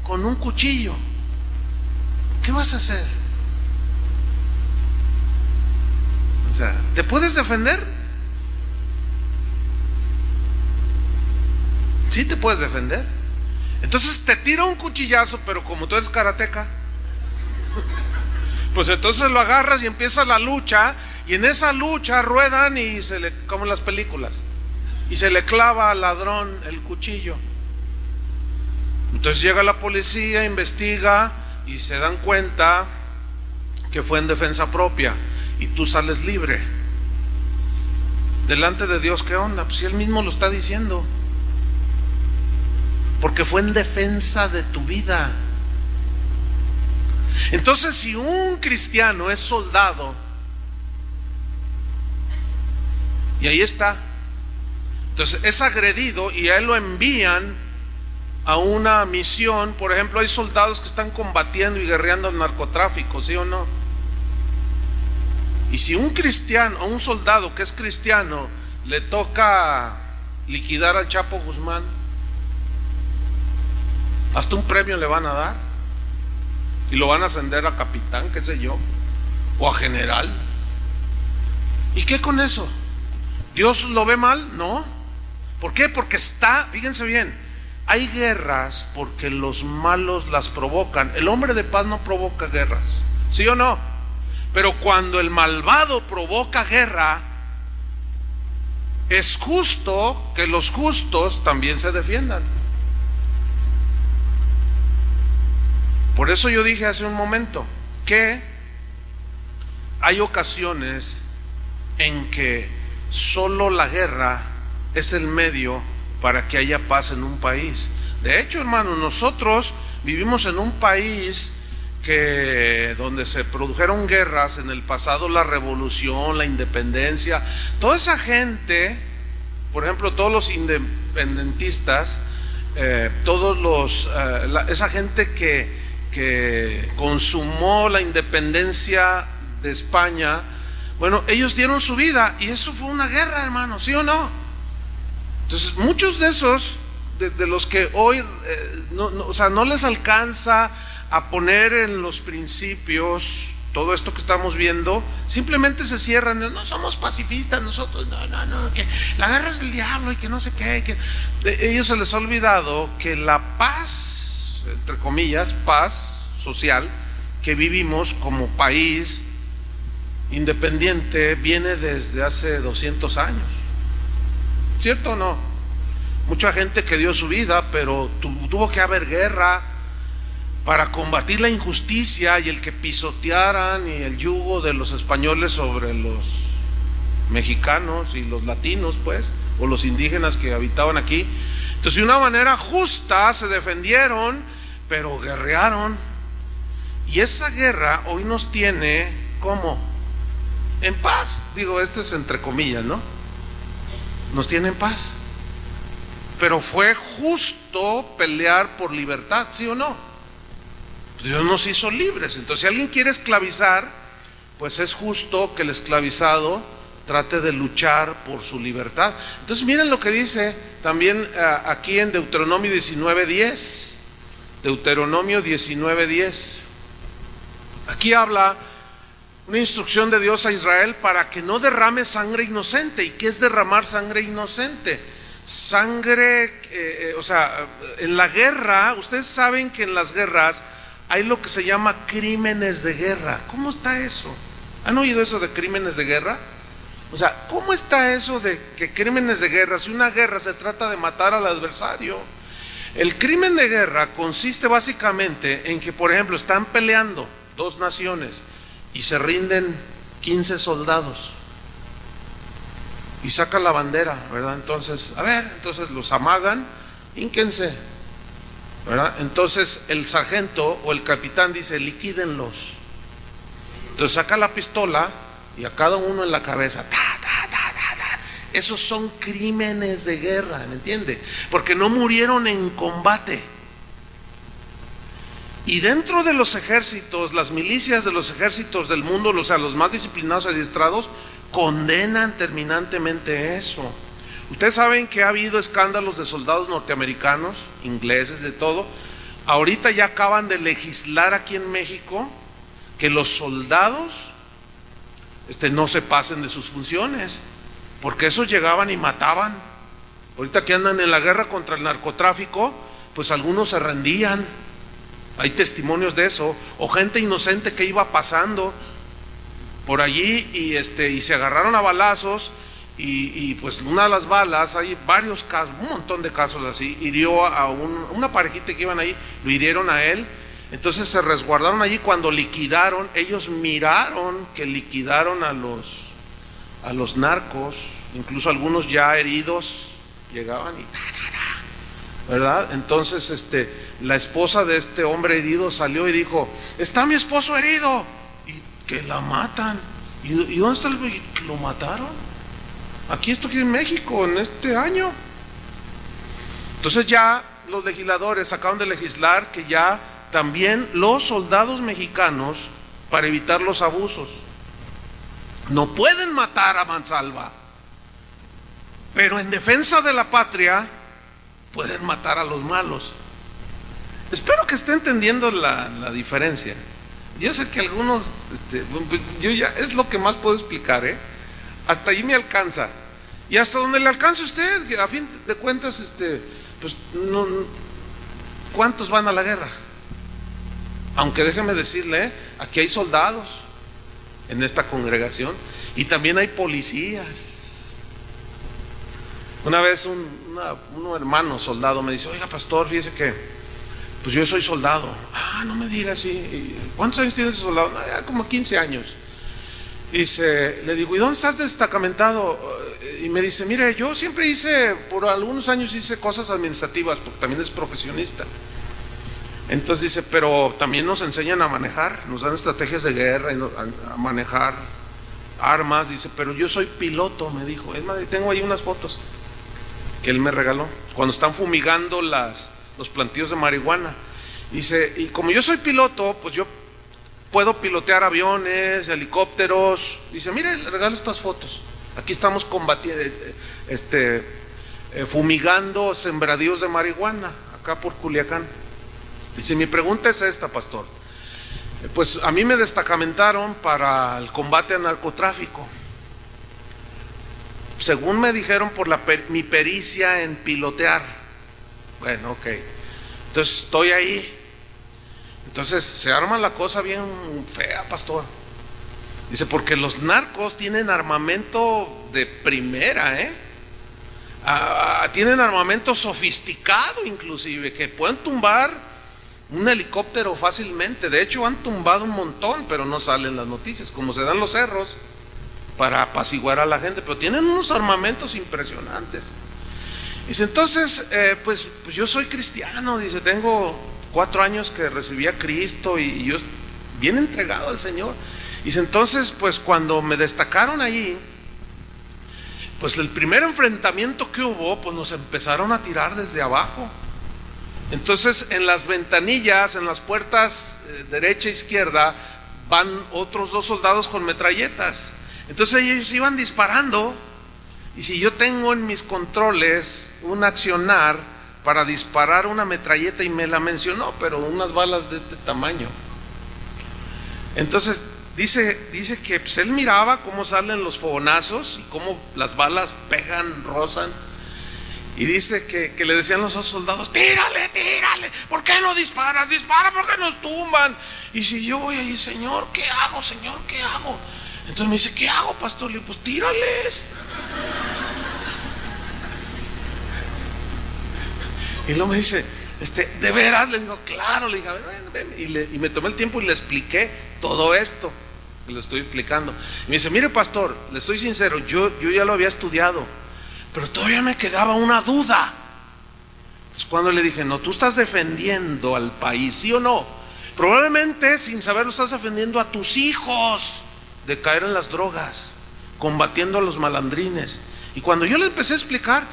con un cuchillo. ¿Qué vas a hacer? O sea, ¿te puedes defender? Sí, te puedes defender. Entonces te tira un cuchillazo, pero como tú eres karateca, pues entonces lo agarras y empieza la lucha, y en esa lucha ruedan y como en las películas, y se le clava al ladrón el cuchillo. Entonces llega la policía, investiga y se dan cuenta que fue en defensa propia y tú sales libre. Delante de Dios, ¿qué onda? Pues si Él mismo lo está diciendo, porque fue en defensa de tu vida. Entonces, si un cristiano es soldado, y ahí está, entonces es agredido y a él lo envían a una misión. Por ejemplo, hay soldados que están combatiendo y guerreando el narcotráfico, ¿sí o no? Y si un cristiano, a un soldado que es cristiano, le toca liquidar al Chapo Guzmán, hasta un premio le van a dar y lo van a ascender a capitán, qué sé yo. o a general. ¿Y qué con eso? ¿Dios lo ve mal? No. ¿Por qué? Porque fíjense bien, hay guerras porque los malos las provocan. El hombre de paz no provoca guerras, ¿sí o no? Pero cuando el malvado provoca guerra, es justo que los justos también se defiendan. Por eso yo dije hace un momento que hay ocasiones en que solo la guerra es el medio para que haya paz en un país. De hecho, hermanos, nosotros vivimos en un país donde se produjeron guerras en el pasado, la revolución, la independencia. Toda esa gente, por ejemplo, todos los independentistas, esa gente que consumó la independencia de España, bueno, ellos dieron su vida y eso fue una guerra, hermano, ¿sí o no? Entonces, muchos de esos, de los que hoy, no les alcanza a poner en los principios todo esto que estamos viendo, simplemente se cierran, no somos pacifistas nosotros, no, que la guerra es del diablo y que no sé qué, ellos se les ha olvidado que la paz, entre comillas, paz social que vivimos como país independiente viene desde hace 200 años, ¿cierto o no? Mucha gente que dio su vida, pero tuvo que haber guerra para combatir la injusticia y el que pisotearan y el yugo de los españoles sobre los mexicanos y los latinos, pues, o los indígenas que habitaban aquí. Entonces, de una manera justa se defendieron, pero guerrearon. Y esa guerra hoy nos tiene, ¿cómo? En paz. Digo, esto es entre comillas, ¿no? Nos tiene en paz. Pero fue justo pelear por libertad, ¿sí o no? Dios nos hizo libres. Entonces, si alguien quiere esclavizar, pues es justo que el esclavizado trate de luchar por su libertad. Entonces, miren lo que dice también aquí en Deuteronomio 19:10. Deuteronomio 19:10. Aquí habla una instrucción de Dios a Israel para que no derrame sangre inocente. ¿Y qué es derramar sangre inocente? Sangre, en la guerra, ustedes saben que en las guerras hay lo que se llama crímenes de guerra. ¿Cómo está eso? ¿Han oído eso de crímenes de guerra? O sea, ¿cómo está eso de que crímenes de guerra? Si una guerra se trata de matar al adversario. El crimen de guerra consiste básicamente en que, por ejemplo, están peleando dos naciones y se rinden 15 soldados y sacan la bandera, ¿verdad? Entonces, entonces los amagan, hínquense, ¿verdad? Entonces el sargento o el capitán dice, liquídenlos. Entonces saca la pistola y a cada uno en la cabeza, Esos son crímenes de guerra, ¿me entiende? Porque no murieron en combate. Y dentro de los ejércitos, las milicias de los ejércitos del mundo, o sea, los más disciplinados y adiestrados, condenan terminantemente eso. Ustedes saben que ha habido escándalos de soldados norteamericanos, ingleses, de todo. Ahorita ya acaban de legislar aquí en México que los soldados no se pasen de sus funciones, porque esos llegaban y mataban. Ahorita que andan en la guerra contra el narcotráfico, pues algunos se rendían. Hay testimonios de eso, o gente inocente que iba pasando por allí y se agarraron a balazos y pues una de las balas, hay varios casos, un montón de casos así, hirió a una parejita que iban ahí, lo hirieron a él. Entonces se resguardaron allí. Cuando liquidaron, ellos miraron que liquidaron a los narcos, incluso algunos ya heridos llegaban y ¿verdad? Entonces la esposa de este hombre herido salió y dijo, está mi esposo herido, y que la matan. ¿Y dónde está que lo mataron? Aquí estoy en México en este año. Entonces ya los legisladores acaban de legislar que ya también los soldados mexicanos, para evitar los abusos, no pueden matar a mansalva, pero en defensa de la patria pueden matar a los malos. Espero que esté entendiendo la diferencia. Yo sé que algunos, yo ya es lo que más puedo explicar, hasta ahí me alcanza. Y hasta donde le alcance a usted, que a fin de cuentas, pues no, ¿cuántos van a la guerra? Aunque déjeme decirle, aquí hay soldados en esta congregación y también hay policías. Una vez un hermano soldado me dice: oiga, pastor, fíjese que pues yo soy soldado. Ah, no me diga así. ¿Cuántos años tiene ese soldado? No, ya como 15 años. Le digo: ¿y dónde estás destacamentado? Y me dice: mire, yo siempre por algunos años hice cosas administrativas, porque también es profesionista. Entonces dice: pero también nos enseñan a manejar, nos dan estrategias de guerra, a manejar armas. Dice: pero yo soy piloto, me dijo. Es más, tengo ahí unas fotos que él me regaló, cuando están fumigando los plantíos de marihuana. Dice: y como yo soy piloto, pues yo puedo pilotear aviones, helicópteros. Dice: mire, le regalo estas fotos. Aquí estamos combatiendo, fumigando sembradíos de marihuana, acá por Culiacán. Dice: mi pregunta es esta, pastor. Pues a mí me destacamentaron para el combate al narcotráfico. Según me dijeron, por mi pericia en pilotear. Bueno, ok. Entonces estoy ahí. Entonces se arma la cosa bien fea, pastor. Dice: porque los narcos tienen armamento de primera, tienen armamento sofisticado, inclusive, que pueden tumbar un helicóptero fácilmente. De hecho, han tumbado un montón, pero no salen las noticias, como se dan los cerros para apaciguar a la gente. Pero tienen unos armamentos impresionantes. Dice: entonces, pues yo soy cristiano. Dice: tengo 4 años que recibí a Cristo y yo bien entregado al Señor. Dice: entonces, pues cuando me destacaron ahí, pues el primer enfrentamiento que hubo, pues nos empezaron a tirar desde abajo. Entonces, en las ventanillas, en las puertas derecha e izquierda, van otros 2 soldados con metralletas. Entonces ellos iban disparando, y si yo tengo en mis controles un accionar para disparar una metralleta, y me la mencionó, pero unas balas de este tamaño. Entonces dice que pues él miraba cómo salen los fogonazos y cómo las balas pegan, rozan. Y dice que le decían los otros soldados: tírale, ¿por qué no disparas? Dispara porque nos tumban. Y si yo voy ahí: Señor, ¿qué hago? Señor, ¿qué hago? Entonces me dice: ¿qué hago, pastor? Le digo: pues tírales. Y luego me dice: ¿de veras? Le digo: claro. Le digo: a ver, ven. Y me tomé el tiempo y le expliqué todo esto que le estoy explicando. Y me dice: mire, pastor, le estoy sincero, yo ya lo había estudiado, pero todavía me quedaba una duda. Entonces, cuando le dije: no, tú estás defendiendo al país, ¿sí o no? Probablemente sin saberlo estás defendiendo a tus hijos de caer en las drogas, combatiendo a los malandrines. Y cuando yo le empecé a explicar,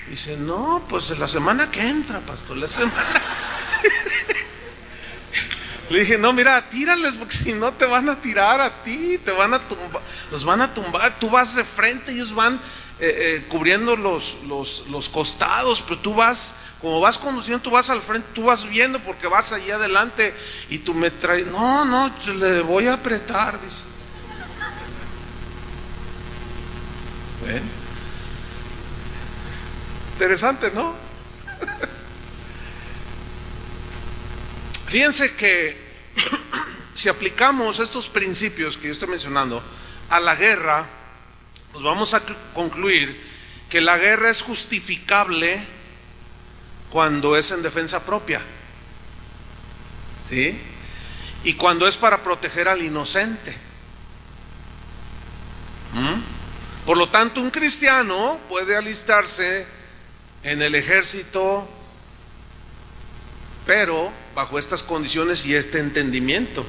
dice: no, pues la semana que entra, pastor, la semana. Le dije: no, mira, tírales, porque si no te van a tirar a ti, te van a tumbar, los van a tumbar. Tú vas de frente, ellos van cubriendo los costados, pero tú vas, como vas conduciendo, tú vas al frente, tú vas viendo porque vas allí adelante, y tú me traes: no, le voy a apretar, dice. ¿Ven? Interesante, ¿no? Fíjense que si aplicamos estos principios que yo estoy mencionando a la guerra, pues vamos a concluir que la guerra es justificable cuando es en defensa propia, ¿sí? Y cuando es para proteger al inocente. Por lo tanto, un cristiano puede alistarse en el ejército, pero bajo estas condiciones y este entendimiento.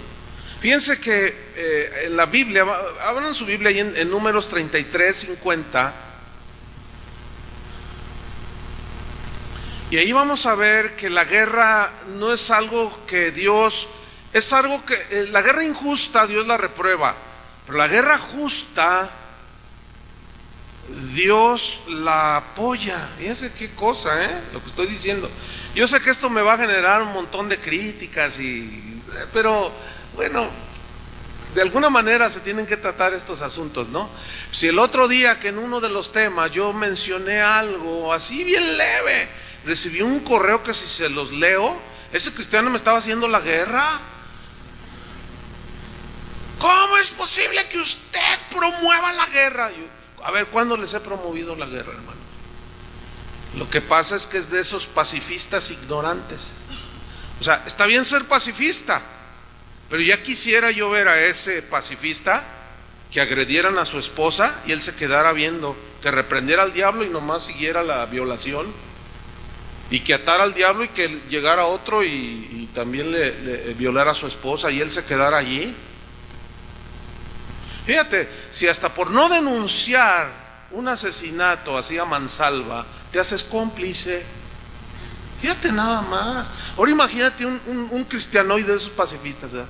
Fíjense que en la Biblia, abran su Biblia ahí en Números 33:50, y ahí vamos a ver que la guerra no es algo que Dios, es algo que, la guerra injusta Dios la reprueba, pero la guerra justa Dios la apoya. Fíjense qué cosa, lo que estoy diciendo. Yo sé que esto me va a generar un montón de críticas, pero bueno, de alguna manera se tienen que tratar estos asuntos, ¿no? Si el otro día que en uno de los temas yo mencioné algo así bien leve, recibí un correo que si se los leo, ese cristiano me estaba haciendo la guerra. ¿Cómo es posible que usted promueva la guerra? A ver, ¿cuándo les he promovido la guerra, hermanos? Lo que pasa es que es de esos pacifistas ignorantes. O sea, está bien ser pacifista, pero ya quisiera yo ver a ese pacifista que agredieran a su esposa y él se quedara viendo, que reprendiera al diablo y nomás siguiera la violación, y que atara al diablo y que llegara otro y también le violara a su esposa y él se quedara allí. Fíjate, si hasta por no denunciar un asesinato así a mansalva te haces cómplice, fíjate nada más. Ahora imagínate un cristianoide de esos pacifistas, ¿verdad?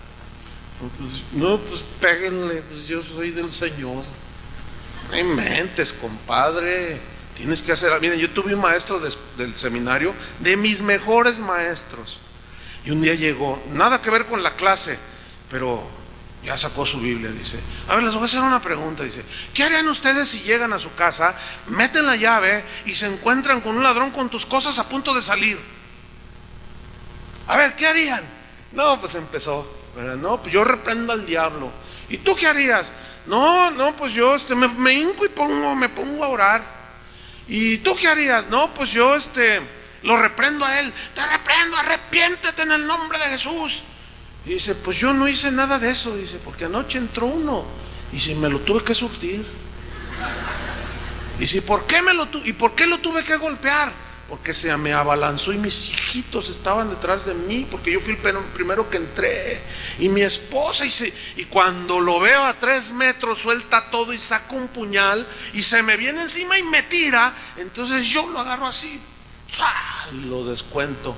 Pues péguenle, pues yo soy del Señor. No inventes, compadre. Tienes que hacer. Miren, yo tuve un maestro del seminario, de mis mejores maestros, y un día llegó, nada que ver con la clase, pero ya sacó su Biblia. Dice: a ver, les voy a hacer una pregunta. Dice: ¿qué harían ustedes si llegan a su casa, meten la llave y se encuentran con un ladrón con tus cosas a punto de salir? A ver, ¿qué harían? No, pues empezó, ¿verdad? No, pues yo reprendo al diablo. ¿Y tú qué harías? No, pues yo me hinco y me pongo a orar. ¿Y tú qué harías? No, pues yo lo reprendo a él. Te reprendo, arrepiéntete en el nombre de Jesús. Y dice: pues yo no hice nada de eso. Dice: porque anoche entró uno y si me lo tuve que surtir. Dice: ¿por qué lo tuve que golpear? Porque se me abalanzó y mis hijitos estaban detrás de mí, porque yo fui el primero que entré, y mi esposa, y cuando lo veo a 3 metros suelta todo y saca un puñal y se me viene encima y me tira. Entonces yo lo agarro así y lo descuento.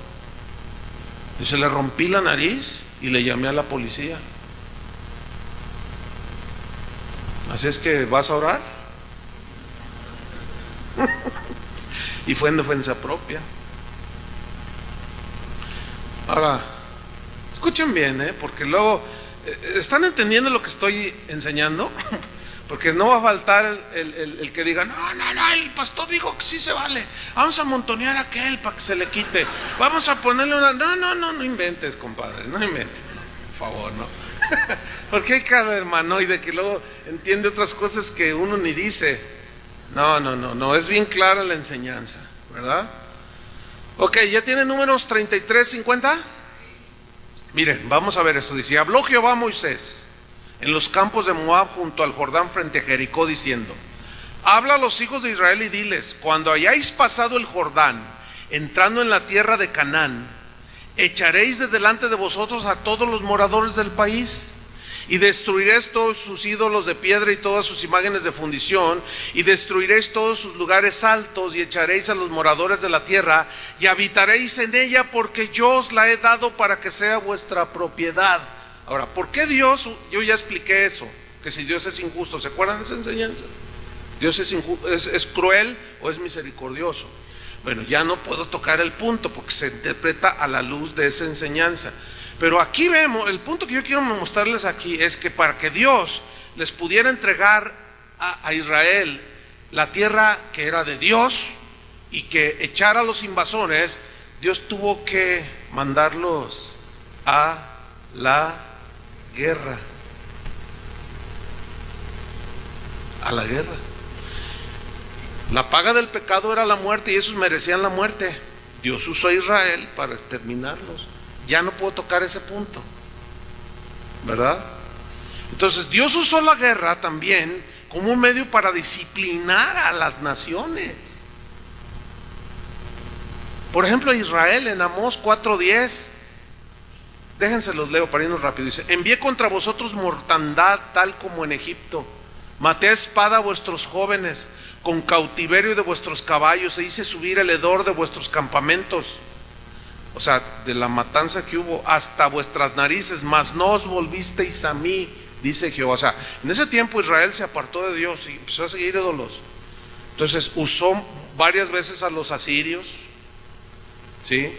Dice: le rompí la nariz y le llamé a la policía. Así es que, ¿vas a orar? Y fue en defensa propia. Ahora, escuchen bien, porque luego, ¿están entendiendo lo que estoy enseñando? Porque no va a faltar el que diga: no, el pastor dijo que sí se vale, vamos a montonear a aquel para que se le quite, vamos a ponerle una... No inventes, compadre, no inventes, por favor, no. Porque hay cada hermanoide que luego entiende otras cosas que uno ni dice. No, es bien clara la enseñanza, ¿verdad? Ok, ¿ya tiene Números 33, 50? Miren, vamos a ver esto. Dice: habló Jehová a Moisés en los campos de Moab junto al Jordán frente a Jericó, diciendo: habla a los hijos de Israel y diles: cuando hayáis pasado el Jordán, entrando en la tierra de Canaán, echaréis de delante de vosotros a todos los moradores del país, y destruiréis todos sus ídolos de piedra y todas sus imágenes de fundición, y destruiréis todos sus lugares altos, y echaréis a los moradores de la tierra, y habitaréis en ella, porque yo os la he dado para que sea vuestra propiedad. Ahora, ¿por qué Dios? Yo ya expliqué eso, que si Dios es injusto, ¿se acuerdan de esa enseñanza? ¿Dios es cruel o es misericordioso? Bueno, ya no puedo tocar el punto porque se interpreta a la luz de esa enseñanza. Pero aquí vemos, el punto que yo quiero mostrarles aquí es que para que Dios les pudiera entregar a Israel la tierra que era de Dios y que echara a los invasores, Dios tuvo que mandarlos a la guerra. A la guerra. La paga del pecado era la muerte y esos merecían la muerte. Dios usó a Israel para exterminarlos. Ya no puedo tocar ese punto, ¿verdad? Entonces Dios usó la guerra también como un medio para disciplinar a las naciones. Por ejemplo, Israel en Amós 4:10, déjense los leo para irnos rápido. Dice: envié contra vosotros mortandad tal como en Egipto, maté a espada a vuestros jóvenes, con cautiverio de vuestros caballos, e hice subir el hedor de vuestros campamentos. O sea, de la matanza que hubo hasta vuestras narices, mas no os volvisteis a mí, dice Jehová. O sea, en ese tiempo Israel se apartó de Dios y empezó a seguir ídolos. Entonces usó varias veces a los asirios, ¿sí?,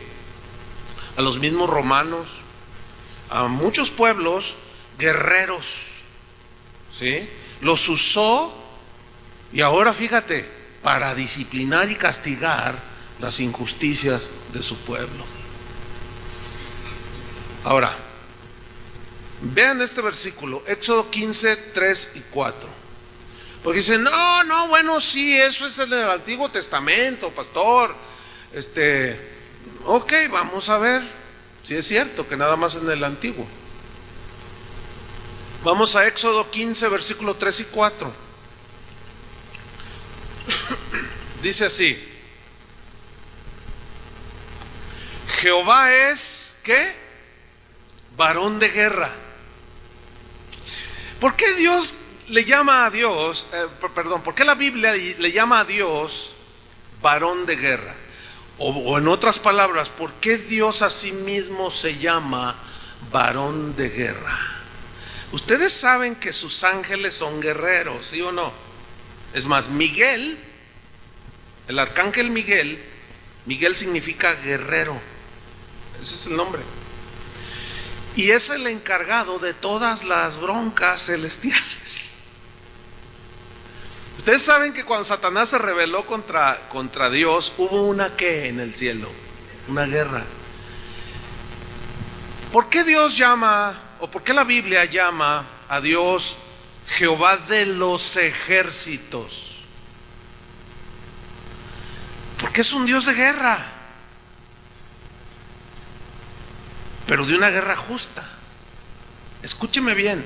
a los mismos romanos, a muchos pueblos guerreros, ¿sí? Los usó, y ahora fíjate, para disciplinar y castigar las injusticias de su pueblo. Ahora, vean este versículo, Éxodo 15, 3 y 4. Porque dicen, no, bueno, sí, eso es en el Antiguo Testamento, pastor. Ok, vamos a ver si es cierto que nada más en el Antiguo. Vamos a Éxodo 15, versículo 3 y 4. Dice así: Jehová es, ¿qué? Varón de guerra. ¿Por qué Dios le llama a Dios, por qué la Biblia le llama a Dios varón de guerra? O en otras palabras, ¿por qué Dios a sí mismo se llama varón de guerra? Ustedes saben que sus ángeles son guerreros, ¿sí o no? Es más, Miguel, el arcángel Miguel significa guerrero. Ese es el nombre. Y es el encargado de todas las broncas celestiales. Ustedes saben que cuando Satanás se rebeló contra Dios, hubo una ¿qué en el cielo? Una guerra. ¿Por qué Dios llama, o por qué la Biblia llama a Dios Jehová de los ejércitos? Porque es un Dios de guerra, pero de una guerra justa. Escúcheme bien,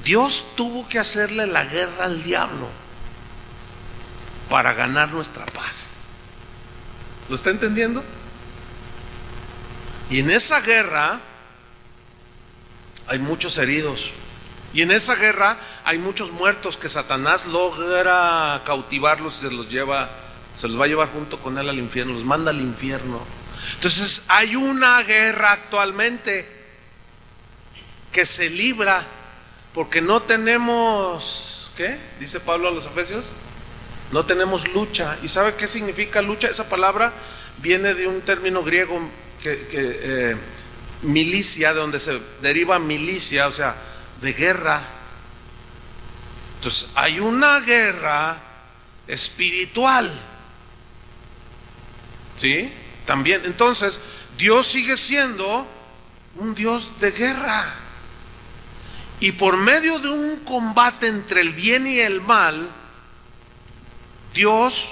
Dios tuvo que hacerle la guerra al diablo para ganar nuestra paz. ¿Lo está entendiendo? Y en esa guerra hay muchos heridos, y en esa guerra hay muchos muertos que Satanás logra cautivarlos y se los va a llevar junto con él al infierno, los manda al infierno. Entonces hay una guerra actualmente que se libra porque no tenemos, ¿qué? Dice Pablo a los Efesios, no tenemos lucha. ¿Y sabe qué significa lucha? Esa palabra viene de un término griego que milicia, de donde se deriva milicia, o sea, de guerra. Entonces hay una guerra espiritual, ¿sí? También, entonces, Dios sigue siendo un Dios de guerra. Y por medio de un combate entre el bien y el mal, Dios,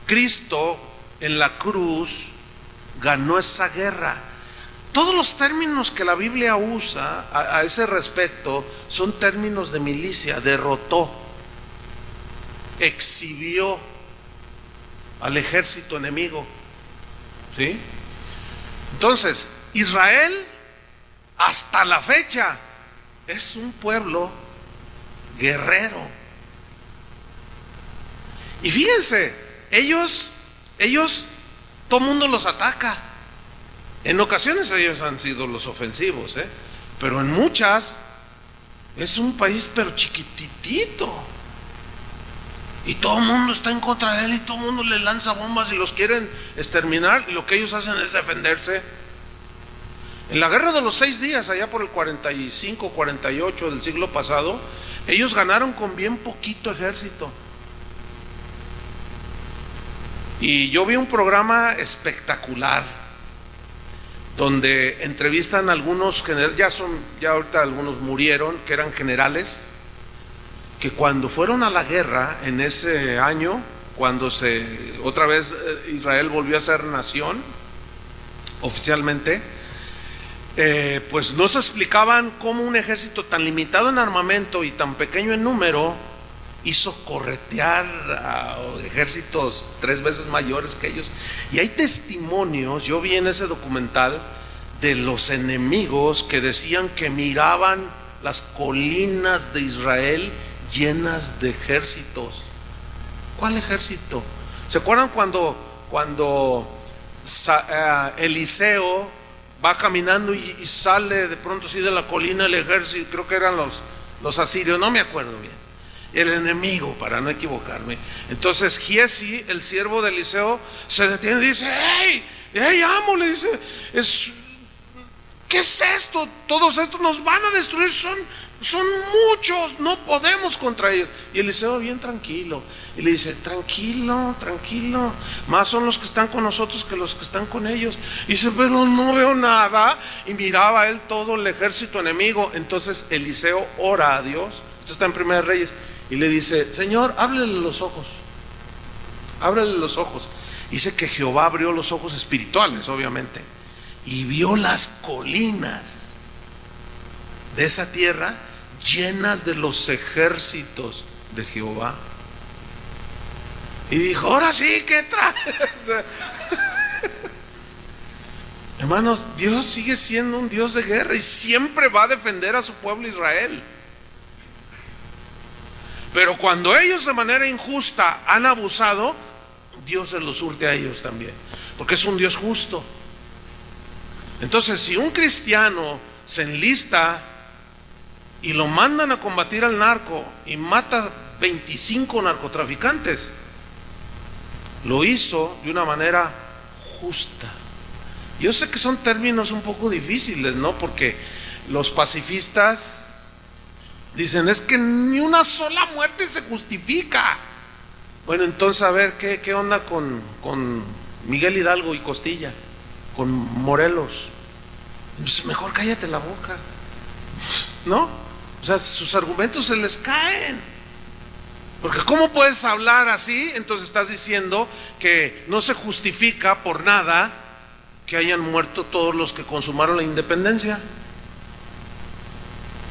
Cristo, en la cruz, ganó esa guerra. Todos los términos que la Biblia usa a ese respecto son términos de milicia. Derrotó, exhibió al ejército enemigo, ¿sí? Entonces, Israel hasta la fecha es un pueblo guerrero. Y fíjense, ellos todo mundo los ataca. En ocasiones ellos han sido los ofensivos, pero en muchas es un país pero chiquititito. Y todo el mundo está en contra de él, y todo el mundo le lanza bombas y los quieren exterminar, y lo que ellos hacen es defenderse. En la guerra de los 6 días, allá por el 45, 48 del siglo pasado, ellos ganaron con bien poquito ejército. Y yo vi un programa espectacular donde entrevistan a algunos generales, ya ahorita algunos murieron, que eran generales, que cuando fueron a la guerra en ese año, cuando otra vez Israel volvió a ser nación oficialmente, pues no se explicaban cómo un ejército tan limitado en armamento y tan pequeño en número hizo corretear a ejércitos 3 veces mayores que ellos. Y hay testimonios, yo vi en ese documental, de los enemigos que decían que miraban las colinas de Israel llenas de ejércitos. ¿Cuál ejército? ¿Se acuerdan cuando Eliseo va caminando y sale de pronto así de la colina el ejército? Creo que eran los asirios, no me acuerdo bien. El enemigo, para no equivocarme. Entonces Giesi, el siervo de Eliseo, se detiene y dice: ¡Hey, amo! Le dice: ¿qué es esto? Todos estos nos van a destruir, son son muchos, no podemos contra ellos. Y Eliseo bien tranquilo, y le dice, tranquilo, tranquilo, más son los que están con nosotros que los que están con ellos. Y dice, pero no veo nada. Y miraba él todo el ejército enemigo. Entonces Eliseo ora a Dios, esto está en Primera de Reyes, y le dice, Señor, ábrele los ojos, ábrele los ojos. Dice que Jehová abrió los ojos espirituales, obviamente, y vio las colinas de esa tierra llenas de los ejércitos de Jehová. Y dijo, ahora sí, ¿qué traes? Hermanos, Dios sigue siendo un Dios de guerra y siempre va a defender a su pueblo Israel. Pero cuando ellos de manera injusta han abusado, Dios se los hurte a ellos también, porque es un Dios justo. Entonces, si un cristiano se enlista y lo mandan a combatir al narco y mata 25 narcotraficantes, lo hizo de una manera justa. Yo sé que son términos un poco difíciles, ¿no? Porque los pacifistas dicen, es que ni una sola muerte se justifica. Bueno, entonces a ver, ¿qué onda con Miguel Hidalgo y Costilla? Con Morelos. Entonces, mejor cállate la boca, ¿no? O sea, sus argumentos se les caen. Porque ¿cómo puedes hablar así? Entonces estás diciendo que no se justifica por nada que hayan muerto todos los que consumaron la independencia.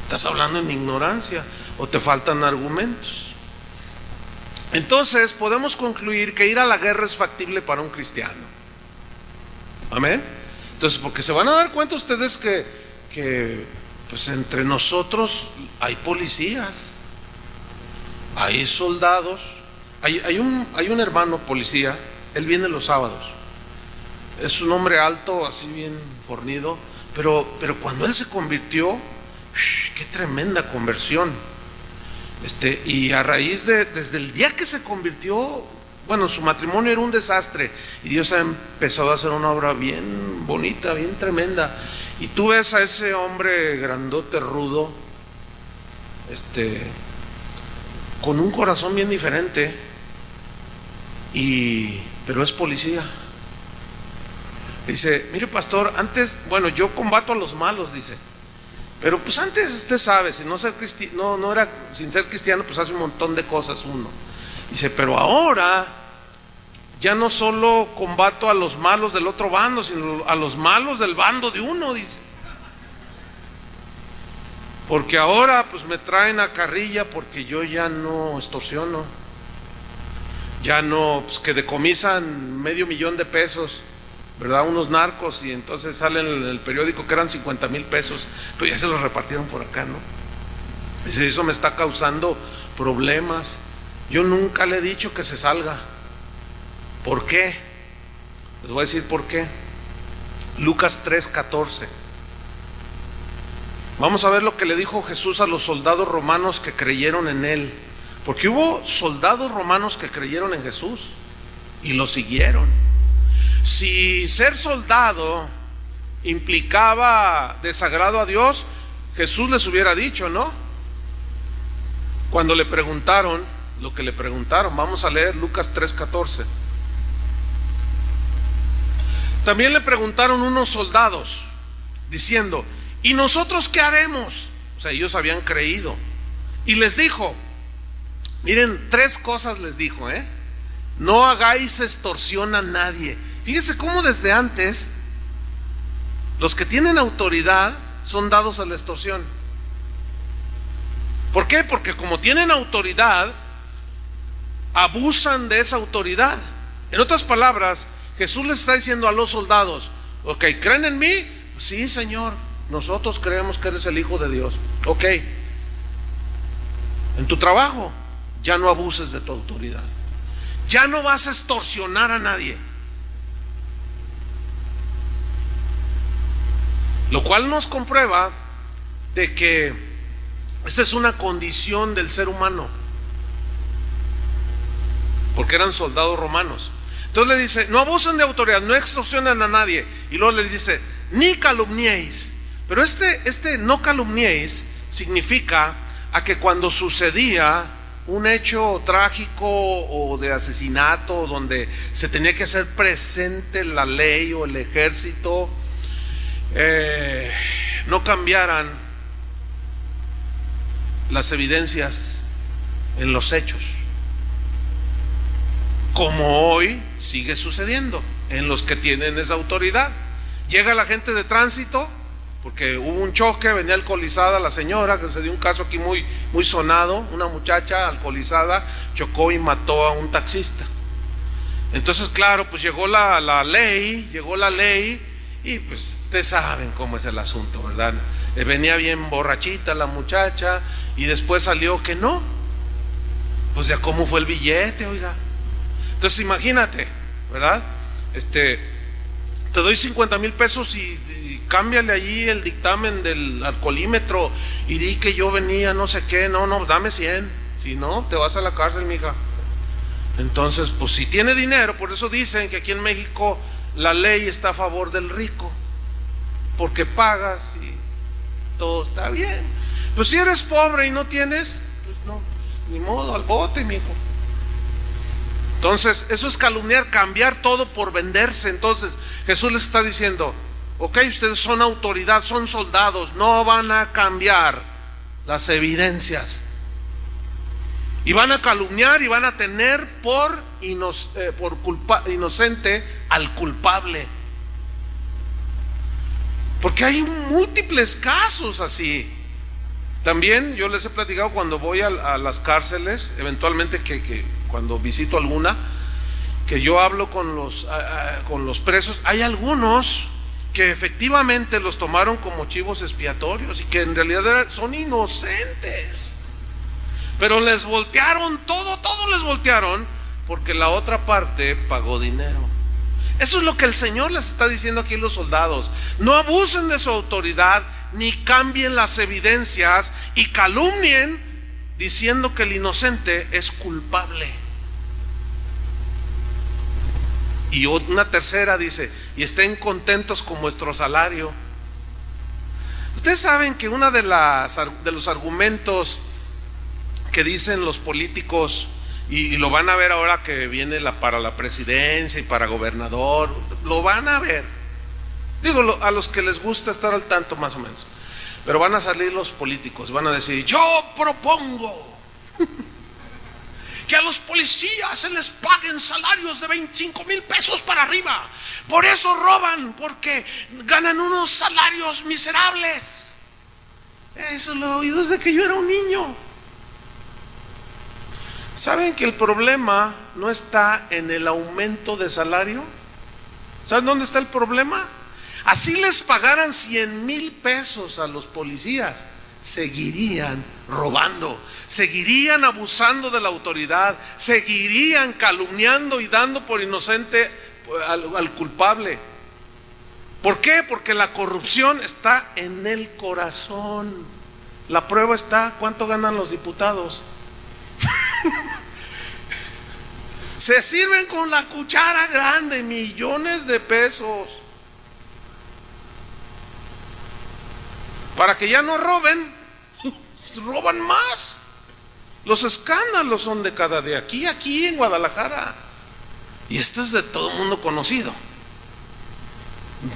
Estás hablando en ignorancia o te faltan argumentos. Entonces podemos concluir que ir a la guerra es factible para un cristiano. Amén. Entonces, porque se van a dar cuenta ustedes que pues entre nosotros hay policías, hay soldados, hay un hermano policía, él viene los sábados, es un hombre alto, así bien fornido, pero cuando él se convirtió, qué tremenda conversión. Y a raíz desde el día que se convirtió, bueno, su matrimonio era un desastre y Dios ha empezado a hacer una obra bien bonita, bien tremenda. Y tú ves a ese hombre grandote, rudo, con un corazón bien diferente, pero es policía. Dice, mire pastor, antes, bueno, yo combato a los malos, dice, pero pues antes usted sabe, si no era sin ser cristiano, pues hace un montón de cosas uno. Dice, pero ahora ya no solo combato a los malos del otro bando, sino a los malos del bando de uno, dice. Porque ahora pues me traen a carrilla porque yo ya no extorsiono, ya no, pues que decomisan $500,000 de pesos, ¿verdad? Unos narcos, y entonces sale en el periódico que eran 50,000 pesos, pero ya se los repartieron por acá, ¿no? Dice, eso me está causando problemas. Yo nunca le he dicho que se salga. ¿Por qué? Les voy a decir por qué. Lucas 3:14. Vamos a ver lo que le dijo Jesús a los soldados romanos que creyeron en él, porque hubo soldados romanos que creyeron en Jesús y lo siguieron. Si ser soldado implicaba desagrado a Dios, Jesús les hubiera dicho, ¿no? Cuando le preguntaron lo que le preguntaron, vamos a leer Lucas 3:14. También le preguntaron unos soldados diciendo, ¿y nosotros qué haremos? O sea, ellos habían creído. Y les dijo, miren, 3 cosas les dijo, no hagáis extorsión a nadie. Fíjense cómo desde antes los que tienen autoridad son dados a la extorsión. ¿Por qué? Porque como tienen autoridad, abusan de esa autoridad. En otras palabras, Jesús les está diciendo a los soldados, ok, ¿creen en mí? Sí, Señor, nosotros creemos que eres el Hijo de Dios. Ok, en tu trabajo ya no abuses de tu autoridad, ya no vas a extorsionar a nadie. Lo cual nos comprueba de que esa es una condición del ser humano, porque eran soldados romanos. Entonces le dice, no abusen de autoridad, no extorsionen a nadie. Y luego les dice, ni calumniéis. Pero no calumniéis significa a que cuando sucedía un hecho trágico o de asesinato donde se tenía que hacer presente la ley o el ejército, no cambiaran las evidencias en los hechos, como hoy sigue sucediendo en los que tienen esa autoridad. Llega la gente de tránsito porque hubo un choque, venía alcoholizada la señora, que se dio un caso aquí muy sonado, una muchacha alcoholizada chocó y mató a un taxista. Entonces, claro, pues llegó la ley y pues ustedes saben cómo es el asunto, ¿verdad? Venía bien borrachita la muchacha y después salió que no. Pues ya cómo fue el billete, oiga. Entonces imagínate, ¿verdad? Te doy 50,000 pesos y cámbiale allí el dictamen del alcoholímetro y di que yo venía no sé qué. No, dame 100, si no te vas a la cárcel, mija. Entonces, pues si tiene dinero, por eso dicen que aquí en México la ley está a favor del rico, porque pagas y todo está bien. Pues si eres pobre y no tienes, pues no, ni modo, al bote, mijo. Entonces, eso es calumniar, cambiar todo por venderse. Entonces, Jesús les está diciendo, ok, ustedes son autoridad, son soldados, no van a cambiar las evidencias. Y van a calumniar y van a tener por inocente al culpable. Porque hay múltiples casos así. También yo les he platicado cuando voy a las cárceles, eventualmente que cuando visito alguna, que yo hablo con los presos. Hay algunos que efectivamente los tomaron como chivos expiatorios y que en realidad son inocentes, pero les voltearon todo les voltearon porque la otra parte pagó dinero. Eso es lo que el Señor les está diciendo aquí a los soldados: no abusen de su autoridad, ni cambien las evidencias y calumnien diciendo que el inocente es culpable. Y una tercera dice: y estén contentos con vuestro salario. Ustedes saben que uno de los argumentos que dicen los políticos, y lo van a ver ahora que viene para la presidencia y para gobernador, lo van a ver, digo, a los que les gusta estar al tanto más o menos, pero van a salir los políticos, van a decir: yo propongo que a los policías se les paguen salarios de 25,000 pesos para arriba. Por eso roban, porque ganan unos salarios miserables. Eso lo he oído desde que yo era un niño. ¿Saben que el problema no está en el aumento de salario? ¿Saben dónde está el problema? Así les pagaran 100,000 pesos a los policías, seguirían robando, seguirían abusando de la autoridad, seguirían calumniando y dando por inocente al culpable. ¿Por qué? Porque la corrupción está en el corazón. La prueba está: ¿cuánto ganan los diputados? Se sirven con la cuchara grande, millones de pesos, para que ya no roben, roban más. Los escándalos son de cada día, aquí en Guadalajara, y esto es de todo el mundo conocido.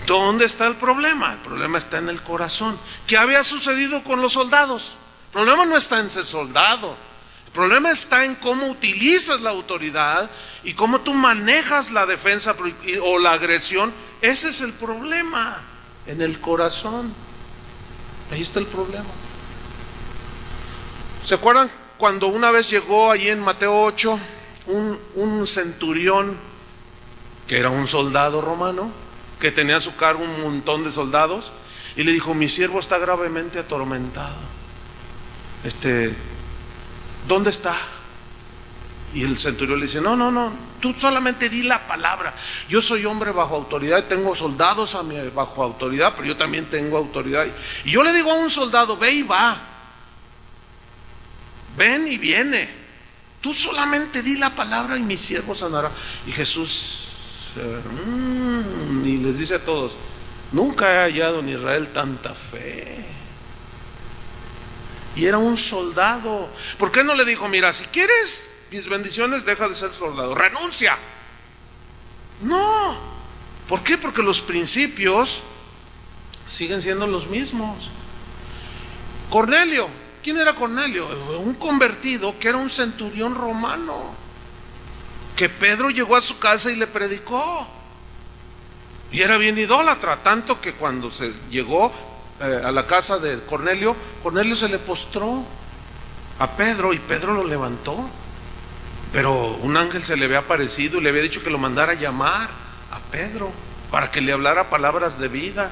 ¿Dónde está el problema? El problema está en el corazón. ¿Qué había sucedido con los soldados? El problema no está en ser soldado, el problema está en cómo utilizas la autoridad y cómo tú manejas la defensa o la agresión. Ese es el problema, en el corazón. Ahí está el problema. ¿Se acuerdan cuando una vez llegó allí en Mateo 8 un centurión que era un soldado romano, que tenía a su cargo un montón de soldados, y le dijo: mi siervo está gravemente atormentado, ¿dónde está? Y el centurión le dice: no, tú solamente di la palabra. Yo soy hombre bajo autoridad, tengo soldados bajo autoridad, pero yo también tengo autoridad. Y yo le digo a un soldado: ve y va, ven y viene. Tú solamente di la palabra y mi siervo sanará. Y Jesús y les dice a todos: nunca he hallado en Israel tanta fe. Y era un soldado. ¿Por qué no le dijo, mira, si quieres mis bendiciones, deja de ser soldado, renuncia? No. ¿Por qué? Porque los principios siguen siendo los mismos. Cornelio, ¿quién era Cornelio? Un convertido que era un centurión romano, que Pedro llegó a su casa y le predicó. Y era bien idólatra, tanto que cuando se llegó a la casa de Cornelio, Cornelio se le postró a Pedro y Pedro lo levantó. Pero un ángel se le había aparecido y le había dicho que lo mandara a llamar a Pedro para que le hablara palabras de vida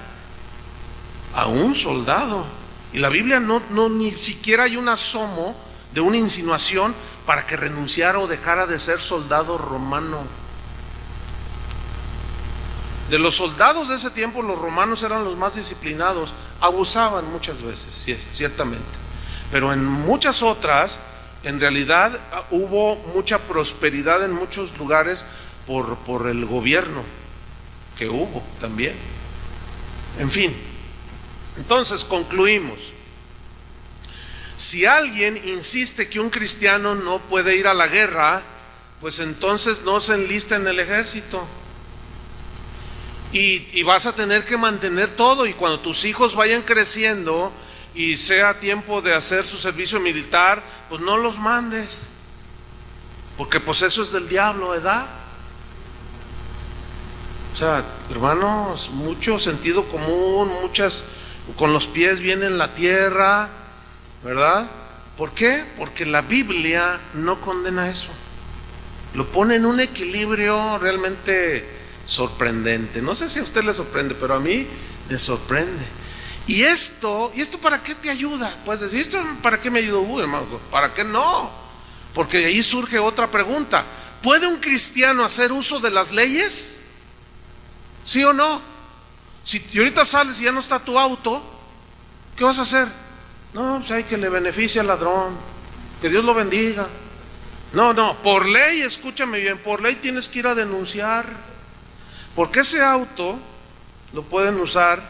a un soldado. Y la Biblia no ni siquiera hay un asomo de una insinuación para que renunciara o dejara de ser soldado romano. De los soldados de ese tiempo, los romanos eran los más disciplinados. Abusaban muchas veces, ciertamente, pero en muchas otras, en realidad hubo mucha prosperidad en muchos lugares por el gobierno que hubo también. En fin, entonces concluimos. Si alguien insiste que un cristiano no puede ir a la guerra, pues entonces no se enlista en el ejército. Y vas a tener que mantener todo, y cuando tus hijos vayan creciendo y sea tiempo de hacer su servicio militar, pues no los mandes, porque pues eso es del diablo, ¿verdad? O sea, hermanos, mucho sentido común, con los pies bien en la tierra, ¿verdad? ¿Por qué? Porque la Biblia no condena eso, lo pone en un equilibrio realmente sorprendente. No sé si a usted le sorprende, pero a mí me sorprende. ¿Y esto para qué te ayuda? Puedes decir, ¿esto para qué me ayudó, hermano? ¿Para qué no? Porque de ahí surge otra pregunta. ¿Puede un cristiano hacer uso de las leyes? ¿Sí o no? Si ahorita sales y ya no está tu auto, ¿qué vas a hacer? No, pues hay que le beneficie al ladrón, que Dios lo bendiga. No, por ley, escúchame bien, por ley tienes que ir a denunciar. Porque ese auto lo pueden usar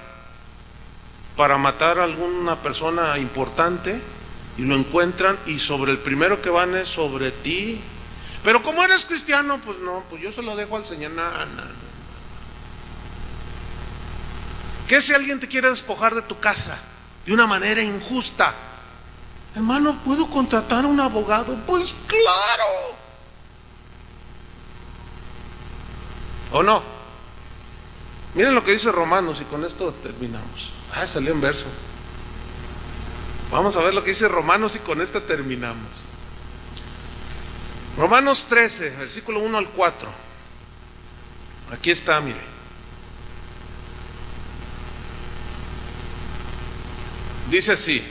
para matar a alguna persona importante y lo encuentran, y sobre el primero que van es sobre ti. Pero como eres cristiano, pues no, pues yo se lo dejo al Señor. No. ¿Qué si alguien te quiere despojar de tu casa de una manera injusta? Hermano, ¿puedo contratar a un abogado? Pues claro. ¿O no? Miren lo que dice Romanos, y con esto terminamos. Salió en verso. Vamos a ver lo que dice Romanos y con esto terminamos. Romanos 13, versículo 1 al 4. Aquí está, mire. Dice así.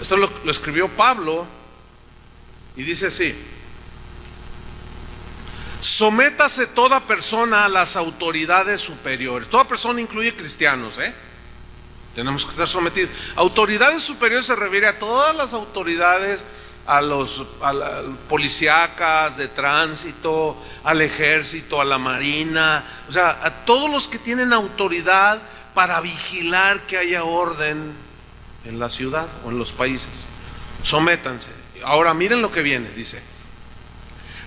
Esto lo escribió Pablo y dice así: sométase toda persona a las autoridades superiores. Toda persona incluye cristianos, tenemos que estar sometidos. Autoridades superiores se refiere a todas las autoridades, a las policíacas, de tránsito, al ejército, a la marina, o sea, a todos los que tienen autoridad para vigilar que haya orden en la ciudad o en los países. Sométanse. Ahora miren lo que viene, dice: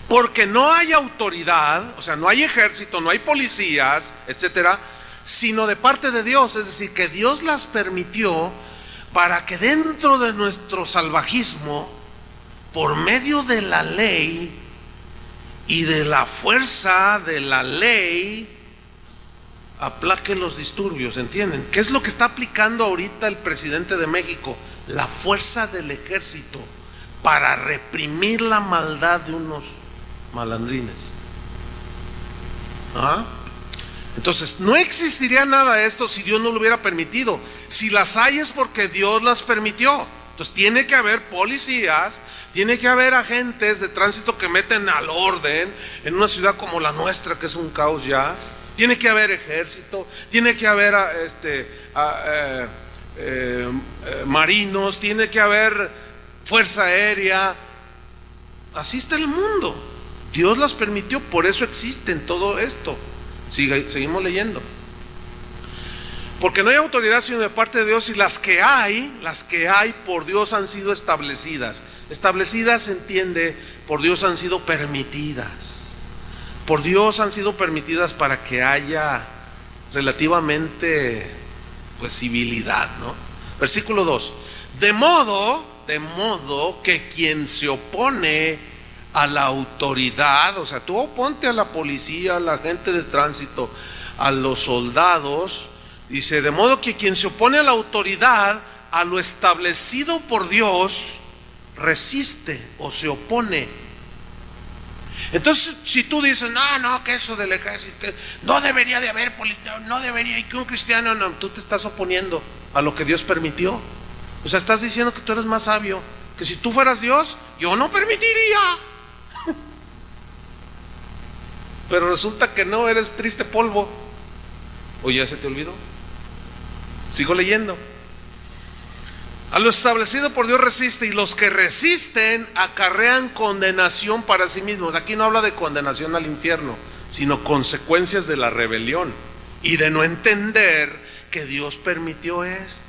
porque no hay autoridad, o sea, no hay ejército, no hay policías, etcétera, sino de parte de Dios. Es decir, que Dios las permitió para que dentro de nuestro salvajismo, por medio de la ley y de la fuerza de la ley, aplaque los disturbios. ¿Entienden? ¿Qué es lo que está aplicando ahorita el presidente de México? La fuerza del ejército para reprimir la maldad de unos malandrines. Entonces no existiría nada de esto si Dios no lo hubiera permitido. Si las hay es porque Dios las permitió. Entonces tiene que haber policías, tiene que haber agentes de tránsito que meten al orden en una ciudad como la nuestra, que es un caos ya. Tiene que haber ejército, tiene que haber marinos, tiene que haber fuerza aérea. Así está el mundo. Dios las permitió, por eso existen todo esto. Seguimos leyendo. Porque no hay autoridad sino de parte de Dios, y las que hay por Dios han sido establecidas. Establecidas se entiende, por Dios han sido permitidas. Por Dios han sido permitidas para que haya relativamente civilidad, ¿no? Versículo 2. De modo que quien se opone a la autoridad, o sea, tú oponte a la policía, a la gente de tránsito, a los soldados, dice, de modo que quien se opone a la autoridad, a lo establecido por Dios, resiste o se opone. Entonces, si tú dices, no, que eso del ejército, no debería de haber policía, no debería, y que un cristiano, no, tú te estás oponiendo a lo que Dios permitió. O sea, estás diciendo que tú eres más sabio, que si tú fueras Dios, yo no permitiría. Pero resulta que no, eres triste polvo. ¿O ya se te olvidó? Sigo leyendo. A lo establecido por Dios resiste, y los que resisten acarrean condenación para sí mismos. Aquí no habla de condenación al infierno, sino consecuencias de la rebelión y de no entender que Dios permitió esto.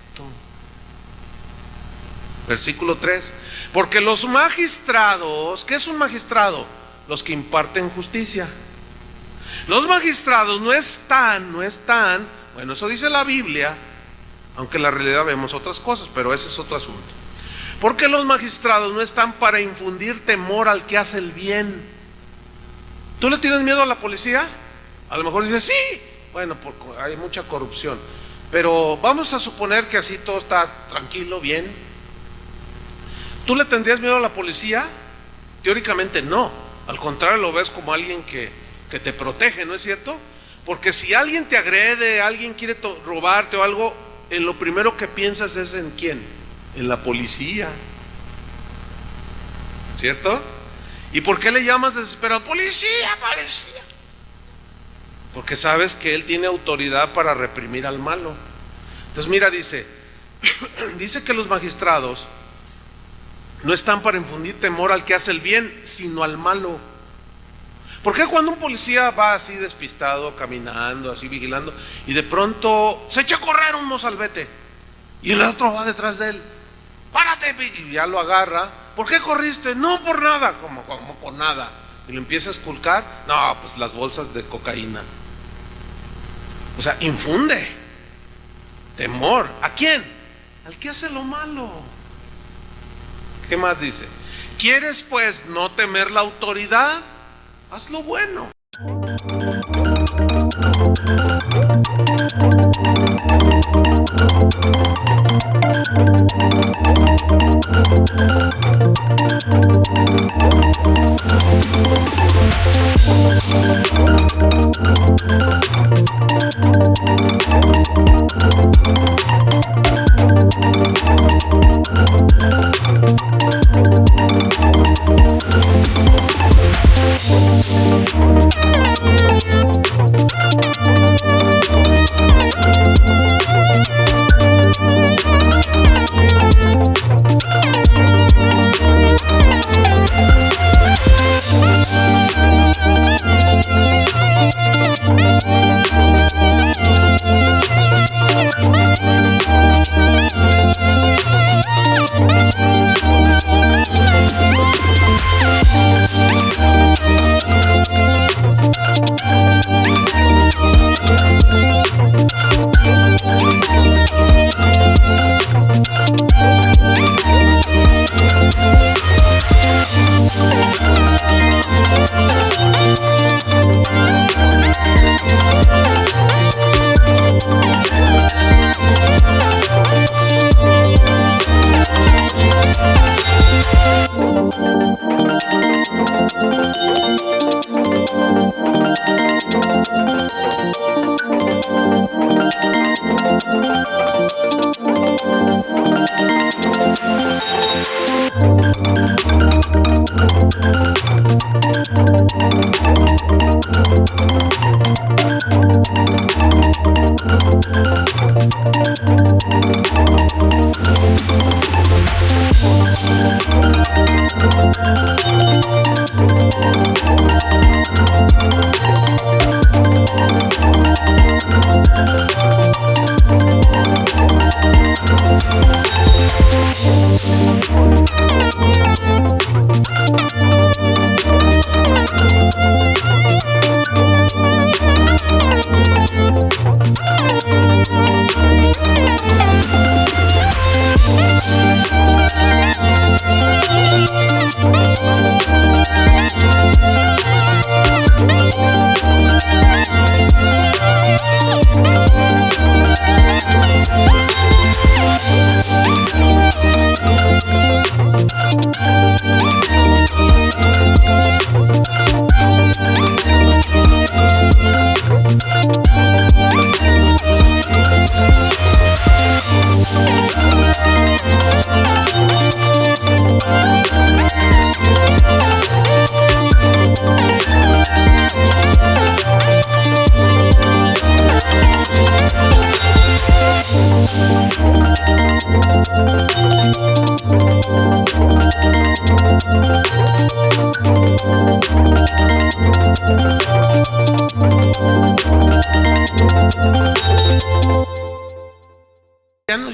Versículo 3. Porque los magistrados, ¿qué es un magistrado? Los que imparten justicia. Los magistrados no están, bueno, eso dice la Biblia, aunque en la realidad vemos otras cosas, pero ese es otro asunto. Porque los magistrados no están para infundir temor al que hace el bien. ¿Tú le tienes miedo a la policía? A lo mejor dices, sí, bueno, porque hay mucha corrupción, pero vamos a suponer que así todo está tranquilo, bien. ¿Tú le tendrías miedo a la policía? Teóricamente no, al contrario, lo ves como alguien que te protege, ¿no es cierto? Porque si alguien te agrede, alguien quiere robarte o algo, en lo primero que piensas es en ¿quién? En la policía, ¿cierto? ¿Y por qué le llamas desesperado? Policía. Porque sabes que él tiene autoridad para reprimir al malo. Entonces mira, dice que los magistrados no están para infundir temor al que hace el bien, sino al malo. ¿Por qué cuando un policía va así despistado, caminando, así vigilando, y de pronto se echa a correr un mozalbete y el otro va detrás de él? ¡Párate! Y ya lo agarra. ¿Por qué corriste? No, por nada. ¿Cómo por nada? Y lo empieza a esculcar. No, pues las bolsas de cocaína. O sea, infunde temor. ¿A quién? Al que hace lo malo. ¿Qué más dice? ¿Quieres pues no temer la autoridad? Haz lo bueno.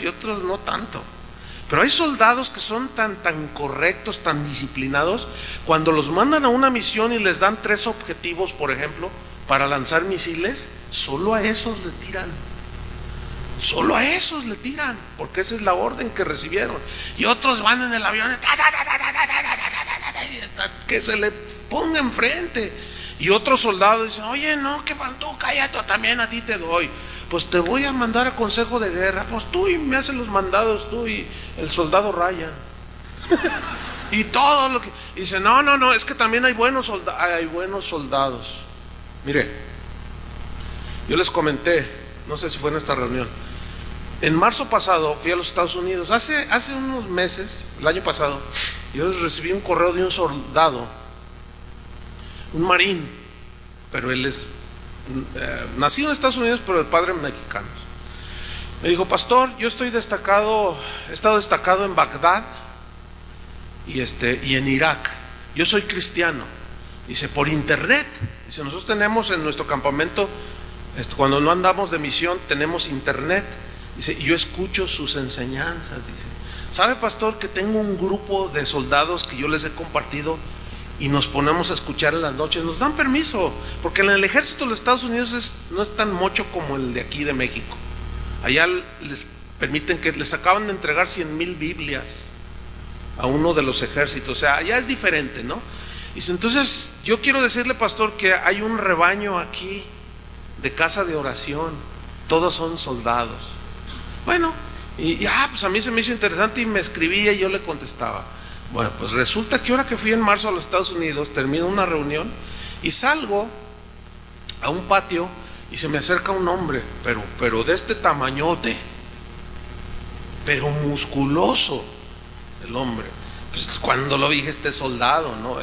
y otros no tanto. Pero hay soldados que son tan correctos, tan disciplinados, cuando los mandan a una misión y les dan 3 objetivos, por ejemplo, para lanzar misiles, solo a esos le tiran. Solo a esos le tiran, porque esa es la orden que recibieron. Y otros van en el avión, que se le ponga enfrente. Y otros soldados dicen, oye, no, que tú cállate, también a ti te doy. Pues te voy a mandar a consejo de guerra. Pues tú y me hacen los mandados, tú y el soldado Ryan. Y todo lo que... Y dice, no, es que también hay buenos soldados. Mire, yo les comenté, no sé si fue en esta reunión, en marzo pasado fui a los Estados Unidos. Hace unos meses, el año pasado, yo recibí un correo de un soldado, un marín, pero él es nacido en Estados Unidos, pero de padres mexicanos. Me dijo, pastor, yo he estado destacado en Bagdad y en Irak. Yo soy cristiano. Dice, por internet. Dice, nosotros tenemos en nuestro campamento, cuando no andamos de misión, tenemos internet. Dice, y yo escucho sus enseñanzas. Dice, ¿sabe, pastor, que tengo un grupo de soldados que yo les he compartido y nos ponemos a escuchar en las noches? Nos dan permiso, porque en el ejército de los Estados Unidos no es tan mocho como el de aquí de México. Allá les permiten que les acaban de entregar 100,000 Biblias a uno de los ejércitos. O sea, allá es diferente, ¿no? Dice, entonces yo quiero decirle, pastor, que hay un rebaño aquí de casa de oración, todos son soldados. Bueno, pues a mí se me hizo interesante y me escribía y yo le contestaba. Bueno, pues resulta que ahora que fui en marzo a los Estados Unidos, termino una reunión y salgo a un patio y se me acerca un hombre, pero de este tamañote, pero musculoso el hombre. Pues cuando lo vi, dije, este soldado, ¿no?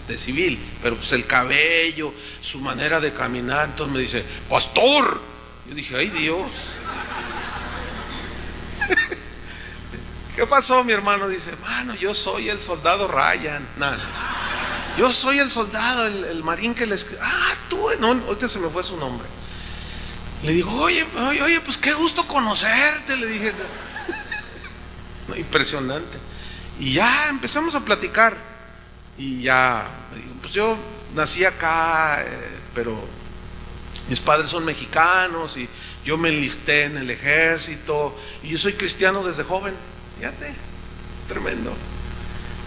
De civil, pero pues el cabello, su manera de caminar. Entonces me dice, pastor. Yo dije, ay Dios. ¿Qué pasó, mi hermano? Dice, hermano, yo soy el soldado Ryan. No. Yo soy el soldado, el marín que les... tú, no, ahorita se me fue su nombre. Le digo, oye, pues qué gusto conocerte, le dije. No, impresionante. Y ya empezamos a platicar. Y ya, pues yo nací acá, pero mis padres son mexicanos y yo me enlisté en el ejército y yo soy cristiano desde joven. Fíjate, tremendo.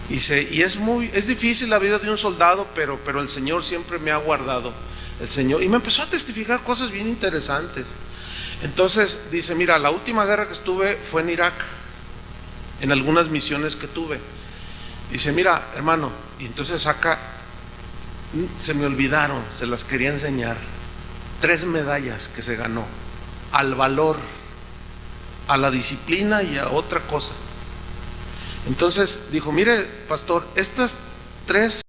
Y es difícil la vida de un soldado, pero el Señor siempre me ha guardado. El Señor, y me empezó a testificar cosas bien interesantes. Entonces dice, mira, la última guerra que estuve fue en Irak, en algunas misiones que tuve. Dice, mira, hermano, y entonces se me olvidaron, se las quería enseñar, 3 medallas que se ganó, al valor, a la disciplina y a otra cosa. Entonces dijo, mire, pastor, estas 3